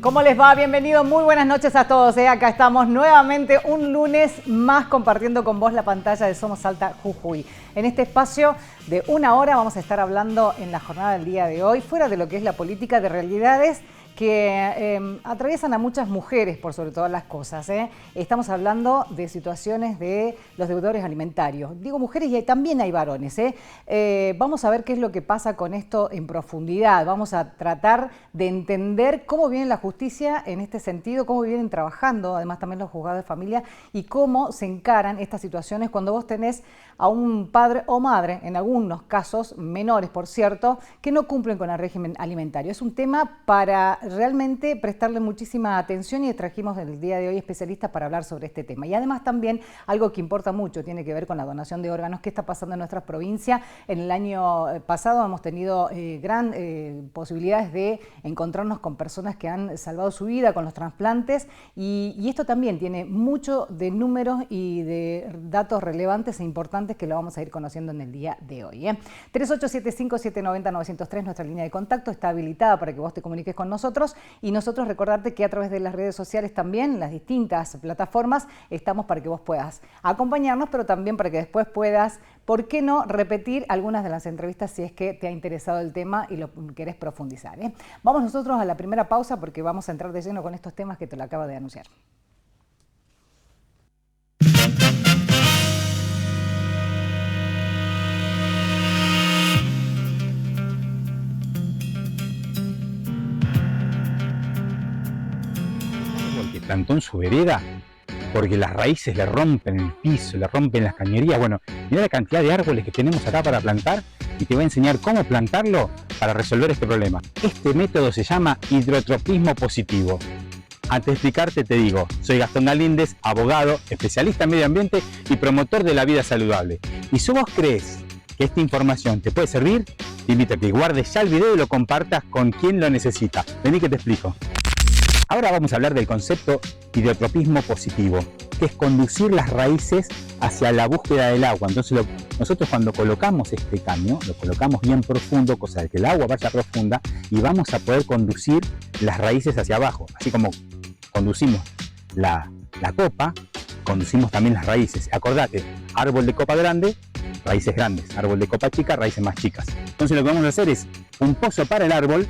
¿Cómo les va? Bienvenidos, muy buenas noches a todos. Acá estamos nuevamente un lunes más compartiendo con vos la pantalla de Somos Salta Jujuy. En este espacio de una hora vamos a estar hablando en la jornada del día de hoy, fuera de lo que es la política, de realidades que atraviesan a muchas mujeres por sobre todas las cosas. Estamos hablando de situaciones de los deudores alimentarios. Digo mujeres y también hay varones. Vamos a ver qué es lo que pasa con esto en profundidad. Vamos a tratar de entender cómo viene la justicia en este sentido, cómo vienen trabajando, además también los juzgados de familia, y cómo se encaran estas situaciones cuando vos tenés a un padre o madre, en algunos casos menores por cierto, que no cumplen con el régimen alimentario. Es un tema para realmente prestarle muchísima atención y trajimos el día de hoy especialistas para hablar sobre este tema. Y además también algo que importa mucho, tiene que ver con la donación de órganos. ¿Qué está pasando en nuestra provincia? En el año pasado hemos tenido gran posibilidades de encontrarnos con personas que han salvado su vida con los trasplantes y esto también tiene mucho de números y de datos relevantes e importantes que lo vamos a ir conociendo en el día de hoy. 3875-790-903, nuestra línea de contacto, está habilitada para que vos te comuniques con nosotros y nosotros recordarte que a través de las redes sociales también, las distintas plataformas, estamos para que vos puedas acompañarnos, pero también para que después puedas, ¿por qué no?, repetir algunas de las entrevistas si es que te ha interesado el tema y lo querés profundizar. Vamos nosotros a la primera pausa porque vamos a entrar de lleno con estos temas que te lo acabo de anunciar. Plantó en su vereda porque las raíces le rompen el piso, le rompen las cañerías. Bueno, mira la cantidad de árboles que tenemos acá para plantar y te voy a enseñar cómo plantarlo para resolver este problema. Este método se llama hidrotropismo positivo. Antes de explicarte te digo, soy Gastón Galíndez, abogado, especialista en medio ambiente y promotor de la vida saludable. Y si vos crees que esta información te puede servir, te invito a que guardes ya el video y lo compartas con quien lo necesita. Vení que te explico. Ahora vamos a hablar del concepto hidrotropismo positivo, que es conducir las raíces hacia la búsqueda del agua. Entonces nosotros cuando colocamos este caño, lo colocamos bien profundo, cosa de que el agua vaya profunda y vamos a poder conducir las raíces hacia abajo. Así como conducimos la copa, conducimos también las raíces. Acordate, árbol de copa grande, raíces grandes, árbol de copa chica, raíces más chicas. Entonces lo que vamos a hacer es un pozo para el árbol,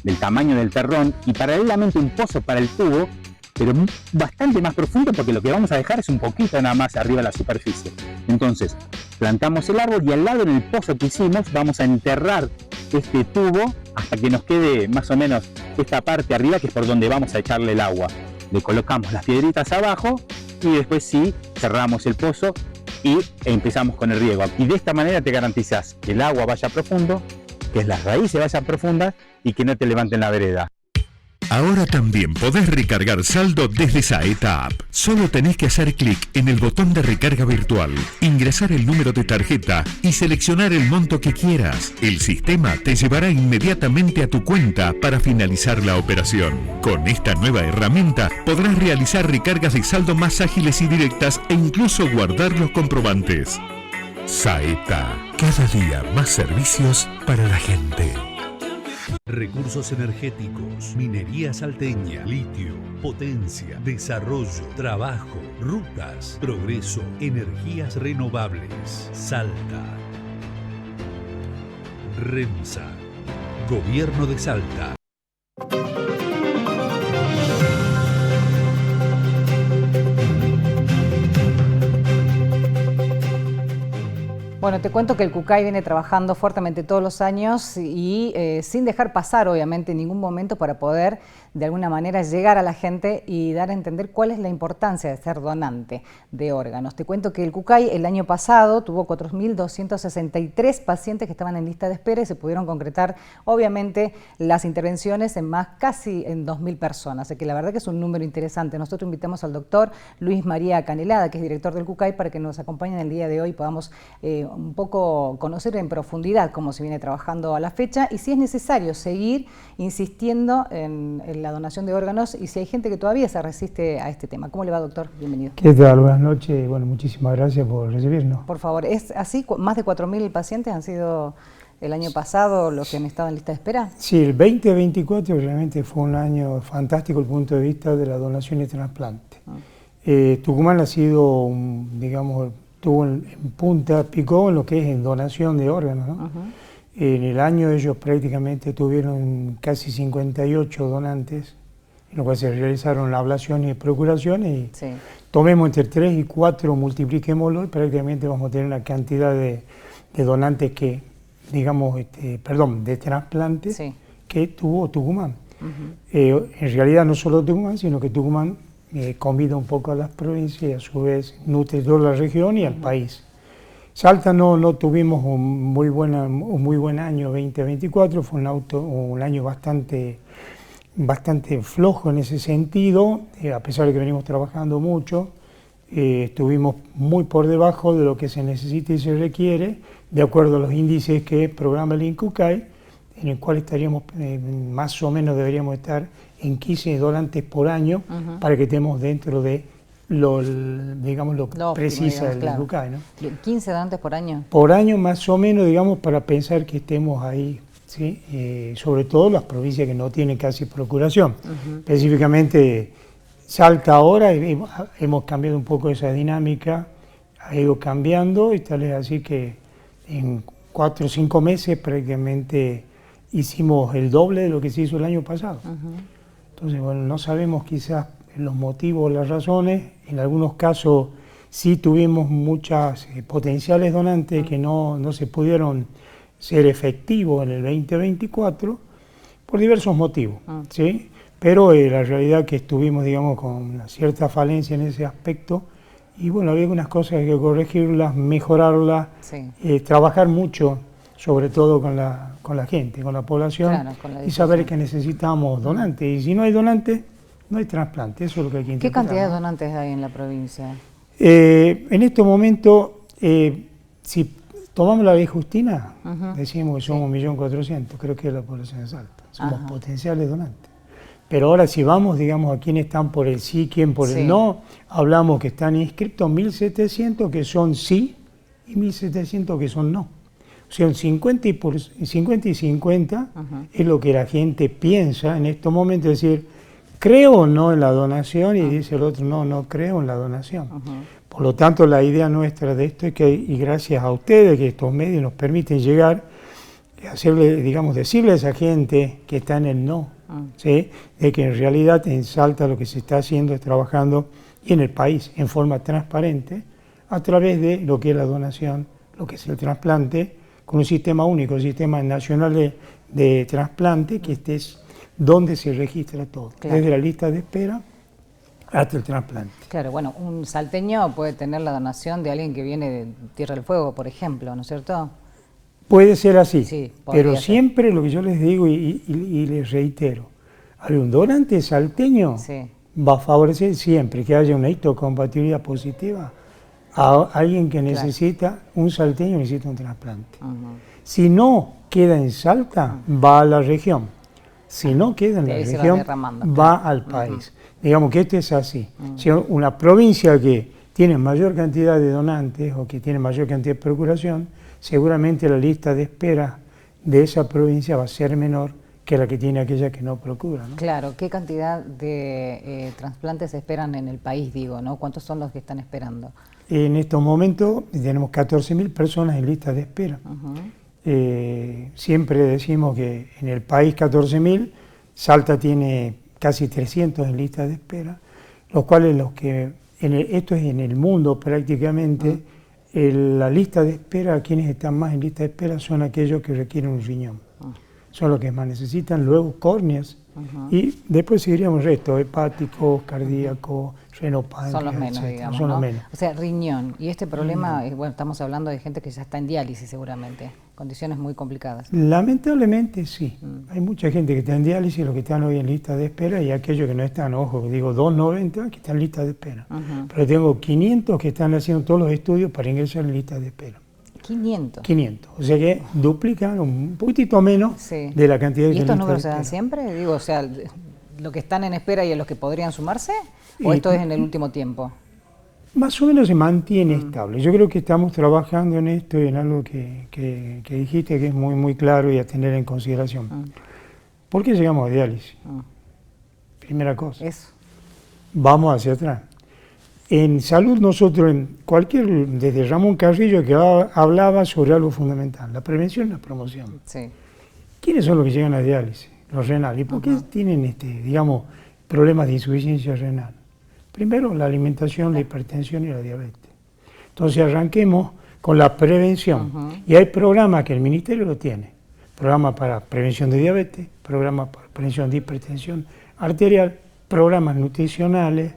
del tamaño del terrón, y paralelamente un pozo para el tubo, pero bastante más profundo porque lo que vamos a dejar es un poquito nada más arriba de la superficie. Entonces plantamos el árbol y al lado en el pozo que hicimos vamos a enterrar este tubo hasta que nos quede más o menos esta parte arriba, que es por donde vamos a echarle el agua. Le colocamos las piedritas abajo y después sí cerramos el pozo y empezamos con el riego. Y de esta manera te garantizás que el agua vaya profundo, que las raíces vayan profundas y que no te levanten la vereda. Ahora también podés recargar saldo desde Saeta App. Solo tenés que hacer clic en el botón de recarga virtual, ingresar el número de tarjeta y seleccionar el monto que quieras. El sistema te llevará inmediatamente a tu cuenta para finalizar la operación. Con esta nueva herramienta podrás realizar recargas de saldo más ágiles y directas e incluso guardar los comprobantes. Saeta, cada día más servicios para la gente. Recursos energéticos, minería salteña, litio, potencia, desarrollo, trabajo, rutas, progreso, energías renovables. Salta. REMSA, Gobierno de Salta. Bueno, te cuento que el CUCAI viene trabajando fuertemente todos los años y sin dejar pasar, obviamente, en ningún momento para poder, de alguna manera, llegar a la gente y dar a entender cuál es la importancia de ser donante de órganos. Te cuento que el CUCAI el año pasado tuvo 4.263 pacientes que estaban en lista de espera y se pudieron concretar, obviamente, las intervenciones en casi en 2.000 personas. Así que la verdad que es un número interesante. Nosotros invitamos al doctor Luis María Canelada, que es director del CUCAI, para que nos acompañe en el día de hoy y podamos un poco conocer en profundidad cómo se viene trabajando a la fecha y si es necesario seguir insistiendo en la donación de órganos y si hay gente que todavía se resiste a este tema. ¿Cómo le va, doctor? Bienvenido. ¿Qué tal? Buenas noches. Bueno, muchísimas gracias por recibirnos. Por favor, ¿es así? ¿Más de 4.000 pacientes han sido el año pasado los que han estado en lista de espera? Sí, el 2024 realmente fue un año fantástico desde el punto de vista de la donación y trasplante. Tucumán ha sido, digamos, tuvo en punta, picó en lo que es en donación de órganos, ¿no? En el año ellos prácticamente tuvieron casi 58 donantes, en lo cual se realizaron ablaciones y procuraciones, y tomemos entre 3 y 4, multipliquémoslo, y prácticamente vamos a tener una cantidad de donantes que, digamos, de trasplantes que tuvo Tucumán. En realidad no solo Tucumán, sino que Tucumán convida un poco a las provincias y a su vez nutre toda la región y al país. Salta no tuvimos un muy buen año 2024, fue un año bastante flojo en ese sentido, a pesar de que venimos trabajando mucho, estuvimos muy por debajo de lo que se necesita y se requiere, de acuerdo a los índices que programa el INCUCAI, en el cual estaríamos, más o menos deberíamos estar en 15 donantes por año para que estemos dentro de lo precisa del INCUCAI, ¿no? 15 donantes por año. Por año más o menos, digamos, para pensar que estemos ahí, ¿sí? Sobre todo las provincias que no tienen casi procuración. Específicamente Salta ahora, hemos cambiado un poco esa dinámica, ha ido cambiando y tal es así que en 4 o 5 meses prácticamente hicimos el doble de lo que se hizo el año pasado. Entonces, bueno, no sabemos quizás los motivos o las razones. En algunos casos sí tuvimos muchas potenciales donantes que no se pudieron ser efectivos en el 2024 por diversos motivos, ¿sí? Pero la realidad que estuvimos, digamos, con una cierta falencia en ese aspecto, y bueno, había algunas cosas que hay que corregirlas, mejorarlas, trabajar mucho, sobre todo con la gente, con la población, y saber que necesitamos donantes. Y si no hay donantes, no hay trasplante. Eso es lo que hay que intentar. ¿Qué cantidad de donantes hay en la provincia? En este momento, si tomamos la ley Justina, decimos que somos 1.400.000, creo que es la población de Salta. Somos potenciales donantes. Pero ahora si vamos, digamos, a quiénes están por el sí, quién por el no, hablamos que están inscritos 1.700 que son sí y 1.700 que son no. O sea, un 50 y 50 es lo que la gente piensa en estos momentos, es decir, creo o no en la donación, y dice el otro, no creo en la donación. Por lo tanto, la idea nuestra de esto es que, y gracias a ustedes, que estos medios nos permiten llegar, decirle a esa gente que está en el no, ¿sí? De que en realidad en Salta lo que se está haciendo es trabajando, y en el país, en forma transparente, a través de lo que es la donación, lo que es el trasplante, con un sistema único, un sistema nacional de trasplante, que este es donde se registra todo, desde la lista de espera hasta el trasplante. Claro, bueno, un salteño puede tener la donación de alguien que viene de Tierra del Fuego, por ejemplo, ¿no es cierto? Puede ser así, pero ser. siempre lo que yo les digo y les reitero, un donante salteño va a favorecer siempre que haya una histocompatibilidad positiva a alguien que necesita, un salteño necesita un trasplante. Si no queda en Salta, va a la región. Si no queda en la región, va al país. Digamos que esto es así. Si una provincia que tiene mayor cantidad de donantes o que tiene mayor cantidad de procuración, seguramente la lista de espera de esa provincia va a ser menor que la que tiene aquella que no procura, ¿no? Claro, ¿qué cantidad de trasplantes esperan en el país, digo, ¿no? ¿Cuántos son los que están esperando? En estos momentos tenemos 14.000 personas en lista de espera. Siempre decimos que en el país 14.000, Salta tiene casi 300 en lista de espera, los cuales esto es en el mundo prácticamente, la lista de espera, quienes están más en lista de espera son aquellos que requieren un riñón. Son los que más necesitan, luego córneas, y después seguiríamos el resto, hepáticos, cardíacos, renopáncreas, son los menos, digamos, son ¿no? los menos. O sea, riñón, y este problema, bueno, estamos hablando de gente que ya está en diálisis seguramente, condiciones muy complicadas. Lamentablemente sí, hay mucha gente que está en diálisis, los que están hoy en lista de espera, y aquellos que no están, ojo, digo 290 que están en lista de espera. Pero tengo 500 que están haciendo todos los estudios para ingresar en lista de espera. 500. 500, o sea que duplican un poquitito menos de la cantidad de ¿Y estos números se dan siempre? Digo, o sea, ¿lo que están en espera y a los que podrían sumarse? ¿O esto es en el último tiempo? Más o menos se mantiene estable. Yo creo que estamos trabajando en esto y en algo que dijiste que es muy, muy claro y a tener en consideración. ¿Por qué llegamos a diálisis? Primera cosa. Eso. Vamos hacia atrás. En salud nosotros, desde Ramón Carrillo que hablaba sobre algo fundamental, la prevención y la promoción. Sí. ¿Quiénes son los que llegan a diálisis? Los renales. ¿Y por qué tienen, digamos, problemas de insuficiencia renal? Primero, la alimentación, la hipertensión y la diabetes. Entonces arranquemos con la prevención. Y hay programas que el Ministerio lo tiene. Programa para prevención de diabetes, programa para prevención de hipertensión arterial, programas nutricionales,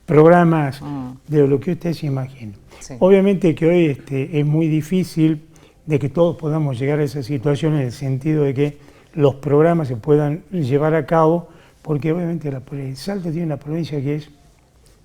programas de lo que usted se imagine. Sí. Obviamente que hoy es muy difícil de que todos podamos llegar a esa situación en el sentido de que los programas se puedan llevar a cabo, porque obviamente Salta tiene una provincia que es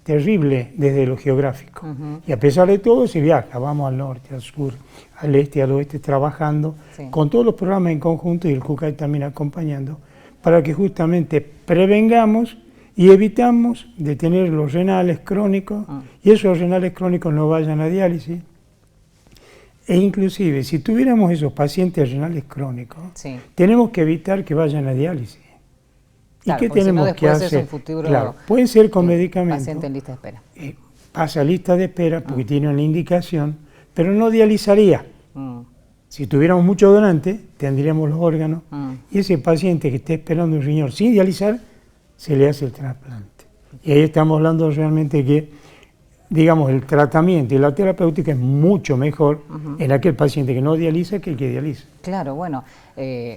terrible desde lo geográfico. Y a pesar de todo se viaja, vamos al norte, al sur, al este, al oeste, trabajando con todos los programas en conjunto y el CUCAI también acompañando, para que justamente prevengamos y evitamos de tener los renales crónicos y esos renales crónicos no vayan a diálisis. E inclusive, si tuviéramos esos pacientes renales crónicos, tenemos que evitar que vayan a diálisis. Claro, ¿Y qué tenemos que hacer? Es un futuro, claro, pueden ser con medicamentos. Paciente en lista de espera. Pasa a lista de espera porque tiene una indicación, pero no dializaría. Si tuviéramos mucho donante, tendríamos los órganos, y ese paciente que esté esperando un riñón sin dializar, se le hace el trasplante. Y ahí estamos hablando realmente que, digamos, el tratamiento y la terapéutica es mucho mejor en aquel paciente que no dializa que el que dializa. Claro, bueno,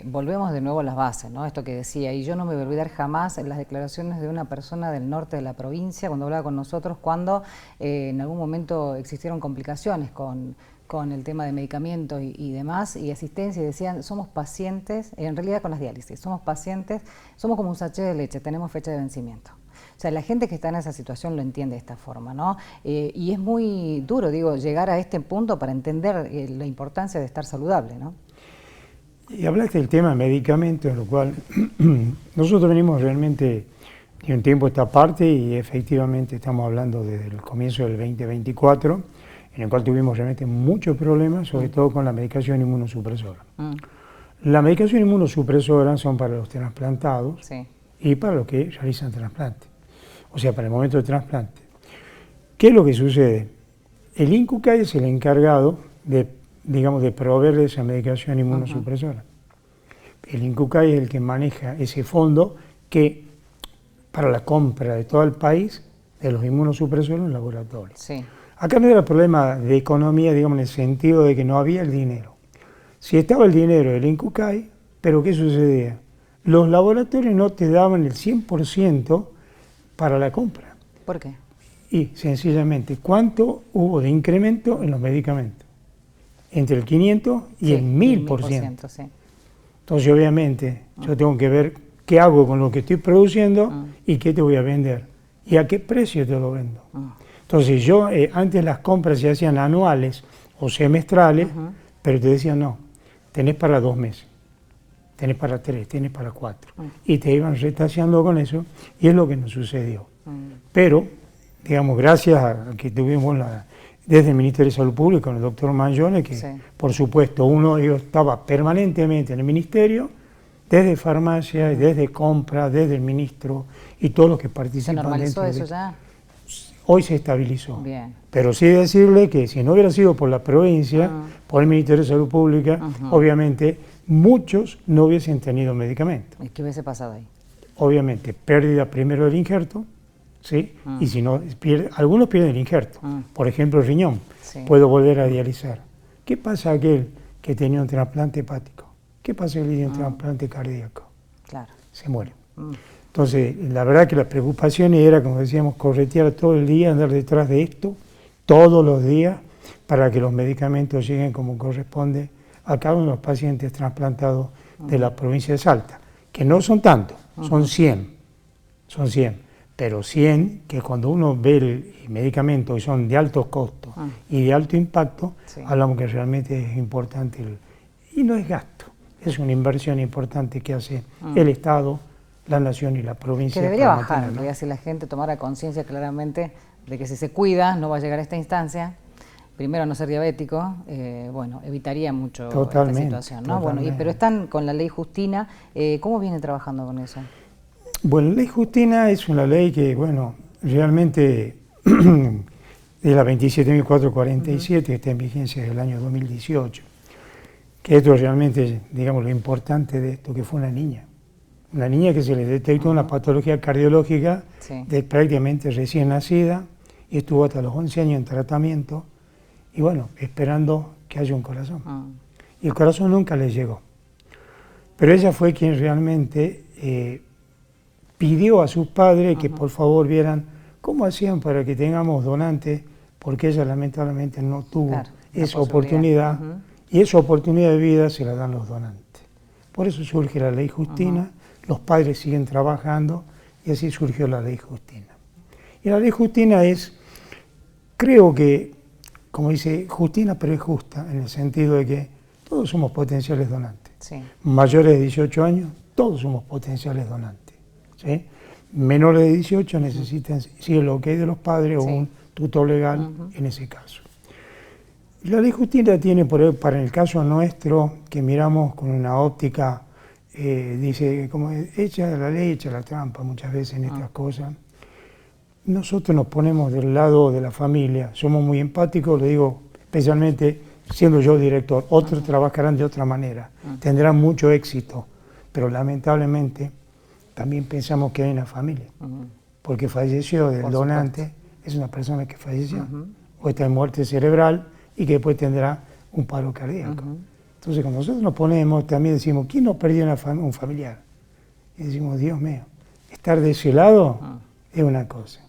volvemos de nuevo a las bases, ¿no? Esto que decía, y yo no me voy a olvidar jamás en las declaraciones de una persona del norte de la provincia, cuando hablaba con nosotros, cuando en algún momento existieron complicaciones con el tema de medicamentos y demás, y asistencia, y decían, somos pacientes, en realidad con las diálisis, somos pacientes, somos como un sachet de leche, tenemos fecha de vencimiento. O sea, la gente que está en esa situación lo entiende de esta forma, ¿no? Y es muy duro, digo, llegar a este punto para entender la importancia de estar saludable, ¿no? Y hablaste del tema de medicamentos, lo cual nosotros venimos realmente de un tiempo a esta parte y efectivamente estamos hablando desde el comienzo del 2024, en el cual tuvimos realmente muchos problemas, sobre todo con la medicación inmunosupresora. La medicación inmunosupresora son para los trasplantados y para los que realizan trasplante, o sea, para el momento del trasplante. ¿Qué es lo que sucede? El INCUCAI es el encargado de, digamos, de proveer esa medicación inmunosupresora. El INCUCAI es el que maneja ese fondo que para la compra de todo el país de los inmunosupresores en los laboratorios. Acá no era problema de economía, digamos, en el sentido de que no había el dinero. Si estaba el dinero del INCUCAI, pero ¿qué sucedía? Los laboratorios no te daban el 100% para la compra. ¿Por qué? Y sencillamente, ¿cuánto hubo de incremento en los medicamentos? Entre el 500 y el 1000%. Entonces, obviamente, yo tengo que ver qué hago con lo que estoy produciendo y qué te voy a vender. ¿Y a qué precio te lo vendo? Entonces, yo antes las compras se hacían anuales o semestrales, pero te decían, no, tenés para 2 meses, tenés para 3, tenés para 4. Y te iban retaseando con eso, y es lo que nos sucedió. Pero, digamos, gracias a que tuvimos desde el Ministerio de Salud Pública con el doctor Mangione, que por supuesto yo estaba permanentemente en el Ministerio, desde farmacia, desde compra, desde el ministro y todos los que participan. ¿Se normalizó eso ya? Hoy se estabilizó. Bien. Pero sí decirle que si no hubiera sido por la provincia, por el Ministerio de Salud Pública, obviamente muchos no hubiesen tenido medicamentos. ¿Y qué hubiese pasado ahí? Obviamente, pérdida primero del injerto, ¿sí? Y si no, algunos pierden el injerto. Por ejemplo, el riñón. Puedo volver a dializar. ¿Qué pasa aquel que tenía un trasplante hepático? ¿Qué pasa aquel que tiene un trasplante cardíaco? Claro. Se muere. Entonces, la verdad que la preocupación era, como decíamos, corretear todo el día, andar detrás de esto, todos los días, para que los medicamentos lleguen como corresponde a cada uno de los pacientes trasplantados de la provincia de Salta, que no son tantos, son 100, pero 100 que cuando uno ve el medicamento y son de altos costos y de alto impacto, hablamos que realmente es importante, y no es gasto, es una inversión importante que hace el Estado, la nación y la provincia. Que debería bajar, en realidad, si la gente tomara conciencia claramente de que si se cuida no va a llegar a esta instancia. Primero, no ser diabético, bueno, evitaría mucho esta situación, ¿no? Bueno, pero están con la ley Justina, ¿cómo vienen trabajando con eso? Bueno, la ley Justina es una ley que, bueno, realmente es la 27.447, que está en vigencia desde el año 2018. Que esto realmente, digamos, lo importante de esto, que fue una niña que se le detectó una patología cardiológica de prácticamente recién nacida y estuvo hasta los 11 años en tratamiento y bueno, esperando que haya un corazón. Y el corazón nunca le llegó. Pero ella fue quien realmente pidió a sus padres que por favor vieran cómo hacían para que tengamos donantes, porque ella lamentablemente no tuvo esa oportunidad y esa oportunidad de vida se la dan los donantes. Por eso surge la ley Justina, los padres siguen trabajando y así surgió la ley Justina. Y la ley Justina es, creo que, como dice, Justina, pero es justa, en el sentido de que todos somos potenciales donantes. Mayores de 18 años, todos somos potenciales donantes. ¿Sí? Menores de 18 necesitan, si el ok de los padres o un tutor legal en ese caso. La ley Justina tiene, para el caso nuestro, que miramos con una óptica, dice, como echa la ley, echa la trampa muchas veces en estas cosas. Nosotros nos ponemos del lado de la familia, somos muy empáticos, lo digo especialmente siendo yo director, otros trabajarán de otra manera, tendrán mucho éxito, pero lamentablemente también pensamos que hay una familia, porque falleció del donante, es una persona que falleció, o está en muerte cerebral y que después tendrá un paro cardíaco. Entonces cuando nosotros nos ponemos, también decimos, ¿quién no perdió un familiar? Y decimos, Dios mío, estar de ese lado es una cosa.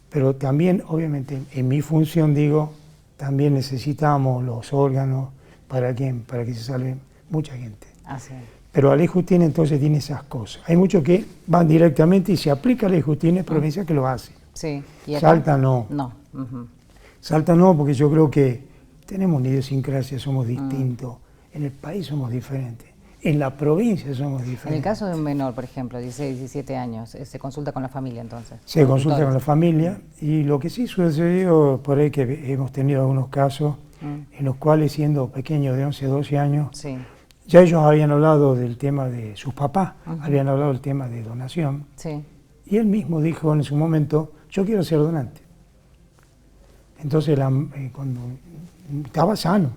Pero también, obviamente, en mi función, digo, también necesitamos los órganos para que se salve mucha gente. Pero la ley Justina entonces tiene esas cosas. Hay muchos que van directamente y se aplica la ley Justina, es provincia que lo hace. Salta no. Salta no, porque yo creo que tenemos una idiosincrasia, somos distintos. En el país somos diferentes. En la provincia somos diferentes. En el caso de un menor, por ejemplo, 16, 17 años, ¿se consulta con la familia entonces? Se consulta con la familia y lo que sí sucedió por ahí que hemos tenido algunos casos en los cuales siendo pequeños de 11, 12 años, ya ellos habían hablado del tema de sus papás, habían hablado del tema de donación y él mismo dijo en su momento, yo quiero ser donante. Entonces cuando estaba sano,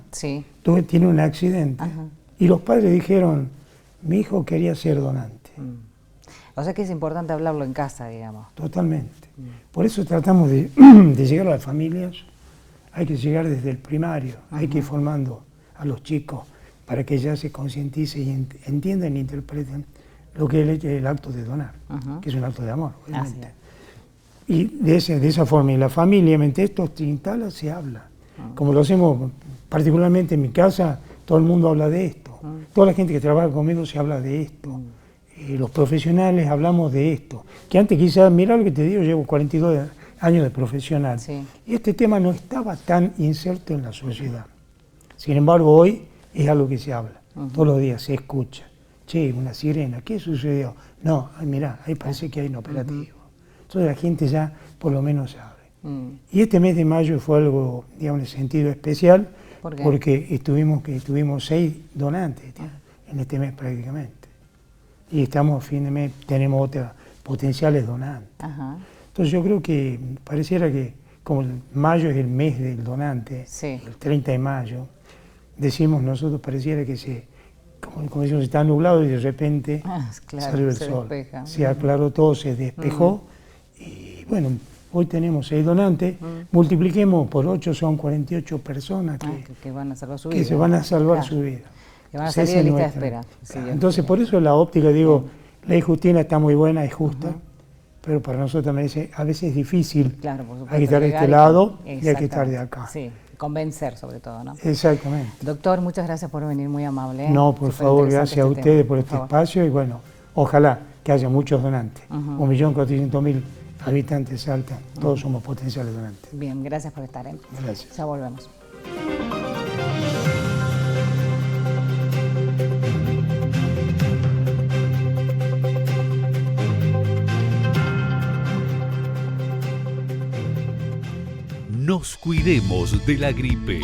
tiene un accidente. Y los padres dijeron, mi hijo quería ser donante. O sea que es importante hablarlo en casa, digamos. Totalmente. Por eso tratamos de llegar a las familias, hay que llegar desde el primario, hay que ir formando a los chicos para que ya se concienticen y entiendan e interpreten lo que es el acto de donar, que es un acto de amor, obviamente. Y de esa forma, y la familia, mientras esto se instala, se habla. Como lo hacemos particularmente en mi casa, todo el mundo habla de esto. Toda la gente que trabaja conmigo se habla de esto. Los profesionales hablamos de esto. Que antes quizás, mirá lo que te digo, llevo 42 años de profesional. Y este tema no estaba tan inserto en la sociedad. Sin embargo, hoy es algo que se habla. Todos los días se escucha. Che, una sirena, ¿qué sucedió? No, mirá, ahí parece que hay un operativo. Entonces la gente ya por lo menos sabe. Y este mes de mayo fue algo, digamos, en sentido especial, porque tuvimos 6 donantes en este mes prácticamente. Y estamos a fin de mes, tenemos otras potenciales donantes. Entonces yo creo que pareciera que como mayo es el mes del donante, el 30 de mayo, decimos nosotros, pareciera que como decimos, está nublado y de repente salió el sol. Se aclaró todo, se despejó y bueno, hoy tenemos 6 donantes, multipliquemos por 8, son 48 personas que van a salvar su vida. Que se van a salvar su vida. Que van a salir de lista de espera. Entonces, por eso la óptica, digo, la ley Justina está muy buena, es justa, pero para nosotros también a veces es difícil. Hay que estar de este lado y hay que estar de acá. Convencer sobre todo, ¿no? Exactamente. Doctor, muchas gracias por venir, muy amable. No, por favor, gracias a ustedes por este espacio y bueno, ojalá que haya muchos donantes. 1.400.000 habitantes de Salta, todos somos potenciales donantes. Bien, gracias por estar. Gracias. Ya volvemos. nos cuidemos de la gripe.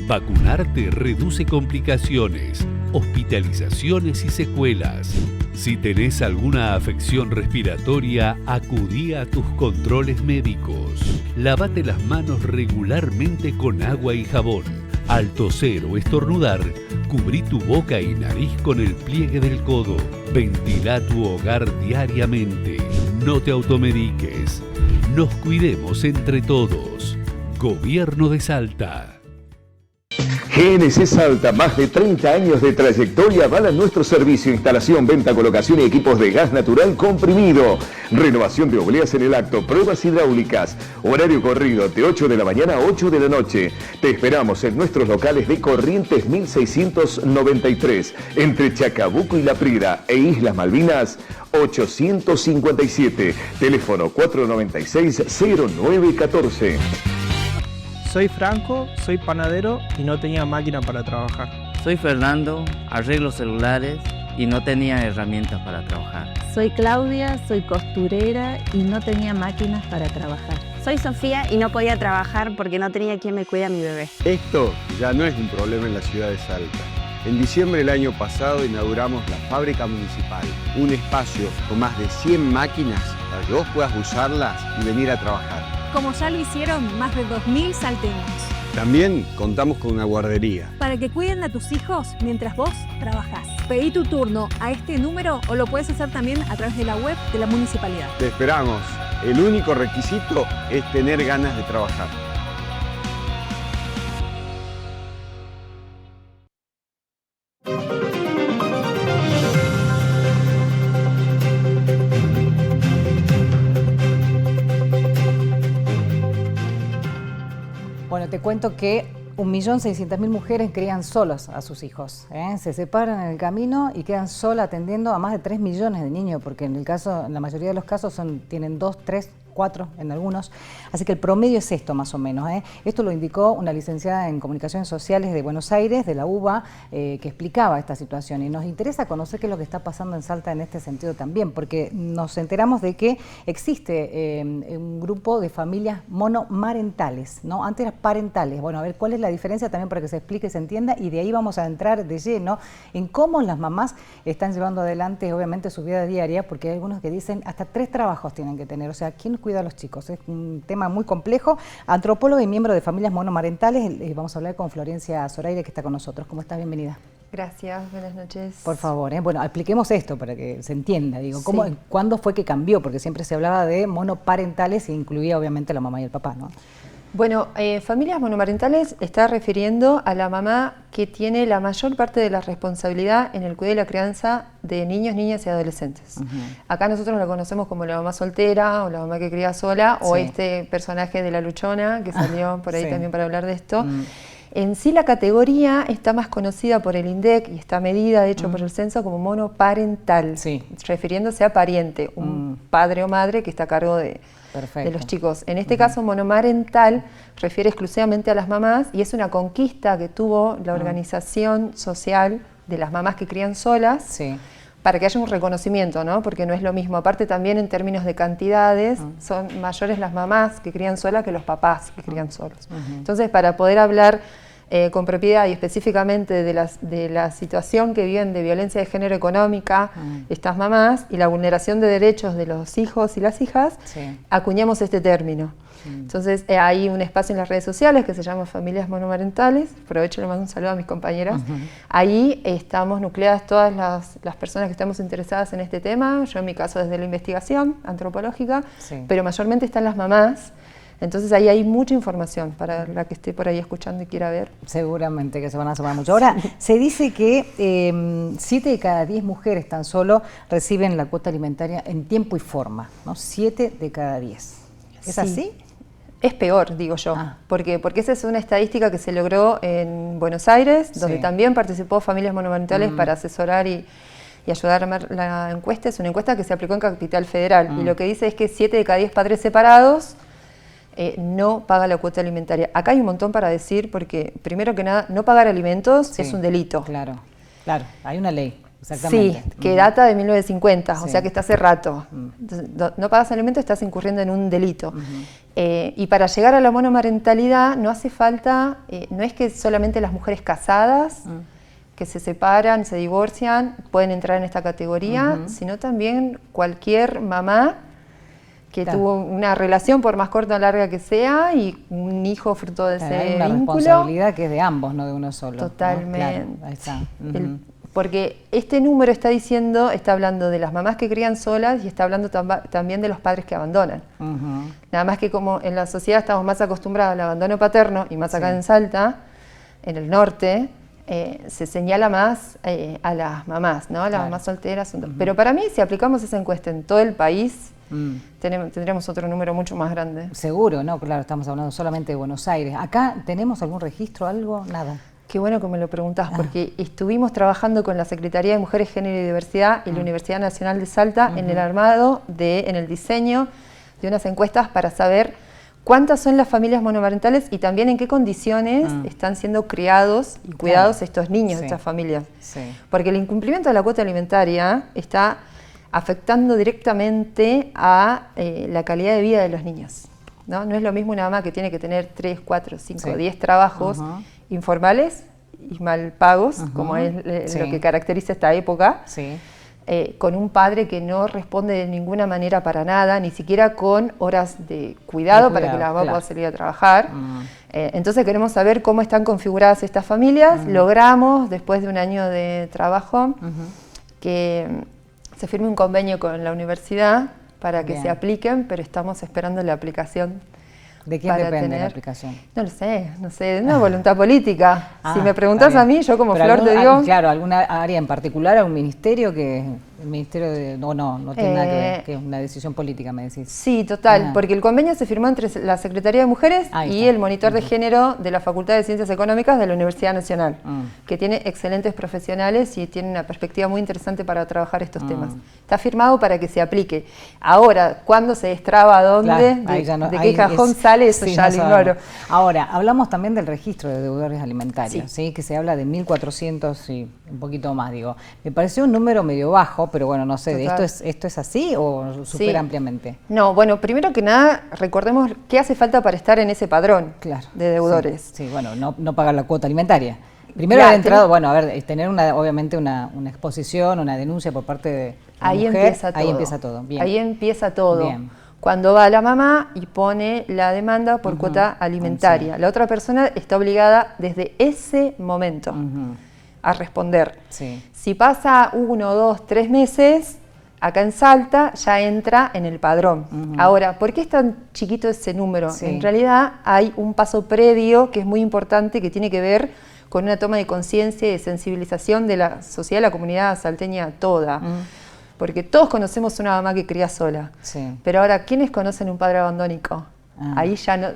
Vacunarte reduce complicaciones, hospitalizaciones y secuelas. Si tenés alguna afección respiratoria, acudí a tus controles médicos. Lávate las manos regularmente con agua y jabón. Al toser o estornudar, cubrí tu boca y nariz con el pliegue del codo. Ventila tu hogar diariamente. No te automediques. Nos cuidemos entre todos. Gobierno de Salta. GNC Salta, más de 30 años de trayectoria avalan nuestro servicio, instalación, venta, colocación y equipos de gas natural comprimido. Renovación de obleas en el acto, pruebas hidráulicas. Horario corrido de 8 de la mañana a 8 de la noche. Te esperamos en nuestros locales de Corrientes 1693, entre Chacabuco y La Prida e Islas Malvinas, 857. Teléfono 496-0914. Soy Franco, soy panadero y no tenía máquina para trabajar. Soy Fernando, arreglo celulares y no tenía herramientas para trabajar. Soy Claudia, soy costurera y no tenía máquinas para trabajar. Soy Sofía y no podía trabajar porque no tenía quien me cuide a mi bebé. Esto ya no es un problema en la ciudad de Salta. En diciembre del año pasado inauguramos la Fábrica Municipal, un espacio con más de 100 máquinas para que vos puedas usarlas y venir a trabajar. Como ya lo hicieron más de 2000 salteños. También contamos con una guardería. Para que cuiden a tus hijos mientras vos trabajás. Pedí tu turno a este número o lo puedes hacer también a través de la web de la municipalidad. Te esperamos. El único requisito es tener ganas de trabajar. Bueno, te cuento que 1.600.000 mujeres crían solos a sus hijos, ¿eh? Se separan en el camino y quedan solas atendiendo a más de 3 millones de niños, porque en la mayoría de los casos tienen 2, 3, 4 en algunos. Así que el promedio es esto más o menos, ¿eh? Esto lo indicó una licenciada en Comunicaciones Sociales de Buenos Aires, de la UBA, que explicaba esta situación. Y nos interesa conocer qué es lo que está pasando en Salta en este sentido también, porque nos enteramos de que existe un grupo de familias monomarentales, ¿no? Antes eran parentales. Bueno, a ver cuál es la diferencia también para que se explique y se entienda, y de ahí vamos a entrar de lleno en cómo las mamás están llevando adelante, obviamente, su vida diaria, porque hay algunos que dicen hasta 3 trabajos tienen que tener. O sea, ¿quién cuida a los chicos? Es un tema muy complejo. Antropóloga y miembro de familias monomarentales, vamos a hablar con Florencia Zoraire, que está con nosotros. ¿Cómo estás? Bienvenida. Gracias, buenas noches. Por favor, bueno, expliquemos esto para que se entienda. Digo, Sí. ¿cuándo fue que cambió? Porque siempre se hablaba de monoparentales e incluía obviamente la mamá y el papá, ¿no? Bueno, familias monomarentales está refiriendo a la mamá que tiene la mayor parte de la responsabilidad en el cuidado y la crianza de niños, niñas y adolescentes. Acá nosotros la conocemos como la mamá soltera o la mamá que cría sola, o este personaje de La Luchona que salió por ahí también para hablar de esto. En sí la categoría está más conocida por el INDEC y está medida, de hecho, por el censo como monoparental, refiriéndose a pariente, un padre o madre que está a cargo de los chicos. En este caso, monomarental refiere exclusivamente a las mamás y es una conquista que tuvo la organización social de las mamás que crían solas para que haya un reconocimiento, ¿no? Porque no es lo mismo. Aparte también en términos de cantidades, son mayores las mamás que crían solas que los papás que crían solos. Entonces, para poder hablar con propiedad y específicamente de la situación que viven de violencia de género económica estas mamás y la vulneración de derechos de los hijos y las hijas, acuñamos este término. Entonces hay un espacio en las redes sociales que se llama Familias Monomarentales, aprovecho y le mando un saludo a mis compañeras. Ahí estamos nucleadas todas las personas que estamos interesadas en este tema, yo en mi caso desde la investigación antropológica, pero mayormente están las mamás. Entonces ahí hay mucha información para la que esté por ahí escuchando y quiera ver. Seguramente que se van a sumar mucho. Ahora, se dice que 7 de cada 10 mujeres tan solo reciben la cuota alimentaria en tiempo y forma, ¿no? 7 de cada 10. ¿Es así? Es peor, digo yo, porque esa es una estadística que se logró en Buenos Aires, donde también participó Familias Monomarentales para asesorar y ayudar a armar la encuesta. Es una encuesta que se aplicó en Capital Federal y lo que dice es que 7 de cada 10 padres separados no paga la cuota alimentaria. Acá hay un montón para decir porque, primero que nada, no pagar alimentos es un delito. Claro, hay una ley. exactamente. Sí, que data de 1950, o sea que está hace rato. Entonces, no pagas alimentos, estás incurriendo en un delito. Y para llegar a la monomarentalidad no hace falta, no es que solamente las mujeres casadas que se separan, se divorcian, pueden entrar en esta categoría, sino también cualquier mamá que tuvo una relación, por más corta o larga que sea, y un hijo fruto de ese hay una vínculo. responsabilidad que es de ambos, no de uno solo. Totalmente. ¿No? Claro, ahí está. Porque este número está hablando de las mamás que crían solas y está hablando también de los padres que abandonan. Nada más que como en la sociedad estamos más acostumbrados al abandono paterno, y más acá en Salta, en el norte, se señala más a las mamás, ¿no? A las mamás solteras. Pero para mí, si aplicamos esa encuesta en todo el país, tendremos otro número mucho más grande. Seguro, ¿no? Claro, estamos hablando solamente de Buenos Aires. ¿Acá tenemos algún registro, algo? Nada. Qué bueno que me lo preguntás, porque estuvimos trabajando con la Secretaría de Mujeres, Género y Diversidad y la Universidad Nacional de Salta en el armado, en el diseño de unas encuestas para saber cuántas son las familias monomarentales y también en qué condiciones están siendo criados y cuidados estos niños de estas familias. Porque el incumplimiento de la cuota alimentaria está afectando directamente a la calidad de vida de los niños. No es lo mismo una mamá que tiene que tener 3, 4, 5, 10 trabajos informales y mal pagos, como es lo que caracteriza esta época, con un padre que no responde de ninguna manera para nada, ni siquiera con horas de cuidado para que la mamá pueda salir a trabajar. Entonces queremos saber cómo están configuradas estas familias. Logramos, después de un año de trabajo, que se firme un convenio con la universidad para que se apliquen, pero estamos esperando la aplicación. ¿De quién depende la aplicación? No lo sé, de una voluntad política. Si me preguntás a mí, yo como Flor te digo... Claro, ¿alguna área en particular, algún ministerio que... El ministerio de... No tiene nada que ver, que es una decisión política, me decís. Sí, total, porque el convenio se firmó entre la Secretaría de Mujeres y el monitor de género de la Facultad de Ciencias Económicas de la Universidad Nacional, que tiene excelentes profesionales y tiene una perspectiva muy interesante para trabajar estos temas. Está firmado para que se aplique. Ahora, ¿cuándo se destraba? ¿Dónde? ¿De qué cajón sale? Eso ya lo ignoro. Ahora, hablamos también del registro de deudores alimentarios, ¿sí? Que se habla de 1.400 y un poquito más, digo. Me pareció un número medio bajo, pero bueno, no sé, ¿esto es así o supera ampliamente? No, bueno, primero que nada, recordemos qué hace falta para estar en ese padrón de deudores. Sí, bueno, no pagar la cuota alimentaria. Primero haber entrado, bueno, a ver, tener obviamente una exposición, una denuncia por parte de la mujer. Ahí empieza todo. Bien. Ahí empieza todo. Bien. Cuando va la mamá y pone la demanda por cuota alimentaria. La otra persona está obligada desde ese momento a responder. Si pasa 1, 2, 3 meses, acá en Salta ya entra en el padrón. Ahora, ¿por qué es tan chiquito ese número? En realidad hay un paso previo que es muy importante, que tiene que ver con una toma de conciencia y de sensibilización de la sociedad, de la comunidad salteña toda. Porque todos conocemos una mamá que cría sola. Pero ahora, ¿quiénes conocen un padre abandónico? Ahí ya no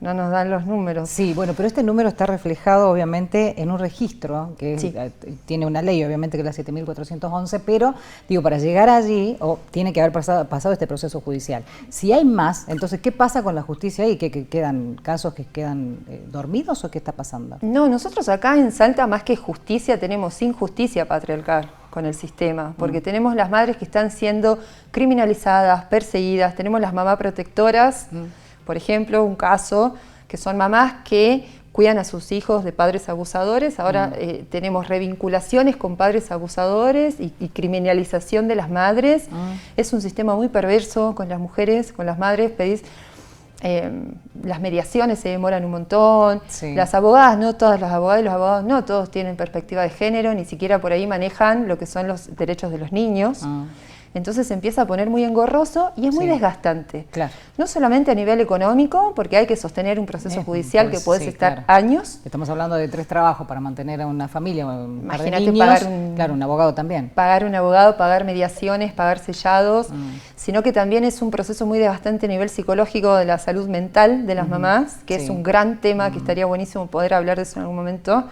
nos dan los números. Sí, bueno, pero este número está reflejado obviamente en un registro que tiene una ley, obviamente, que es la 7.411, pero digo, para llegar allí tiene que haber pasado este proceso judicial. Si hay más, entonces, ¿qué pasa con la justicia ahí? ¿Que quedan casos que quedan dormidos o qué está pasando? No, nosotros acá en Salta, más que justicia, tenemos injusticia patriarcal con el sistema, porque tenemos las madres que están siendo criminalizadas, perseguidas, tenemos las mamás protectoras, por ejemplo, un caso, que son mamás que cuidan a sus hijos de padres abusadores, ahora tenemos revinculaciones con padres abusadores y criminalización de las madres, es un sistema muy perverso con las mujeres, con las madres, pedís... las mediaciones se demoran un montón, las abogadas, no todas las abogadas y los abogados no todos tienen perspectiva de género, ni siquiera por ahí manejan lo que son los derechos de los niños. Entonces se empieza a poner muy engorroso y es muy desgastante. No solamente a nivel económico, porque hay que sostener un proceso judicial que puedes estar años. Estamos hablando de 3 trabajos para mantener a una familia, un par de Imagínate niños. Pagar un abogado también. Pagar un abogado, pagar mediaciones, pagar sellados, sino que también es un proceso muy desgastante a nivel psicológico de la salud mental de las mamás, que es un gran tema que estaría buenísimo poder hablar de eso en algún momento,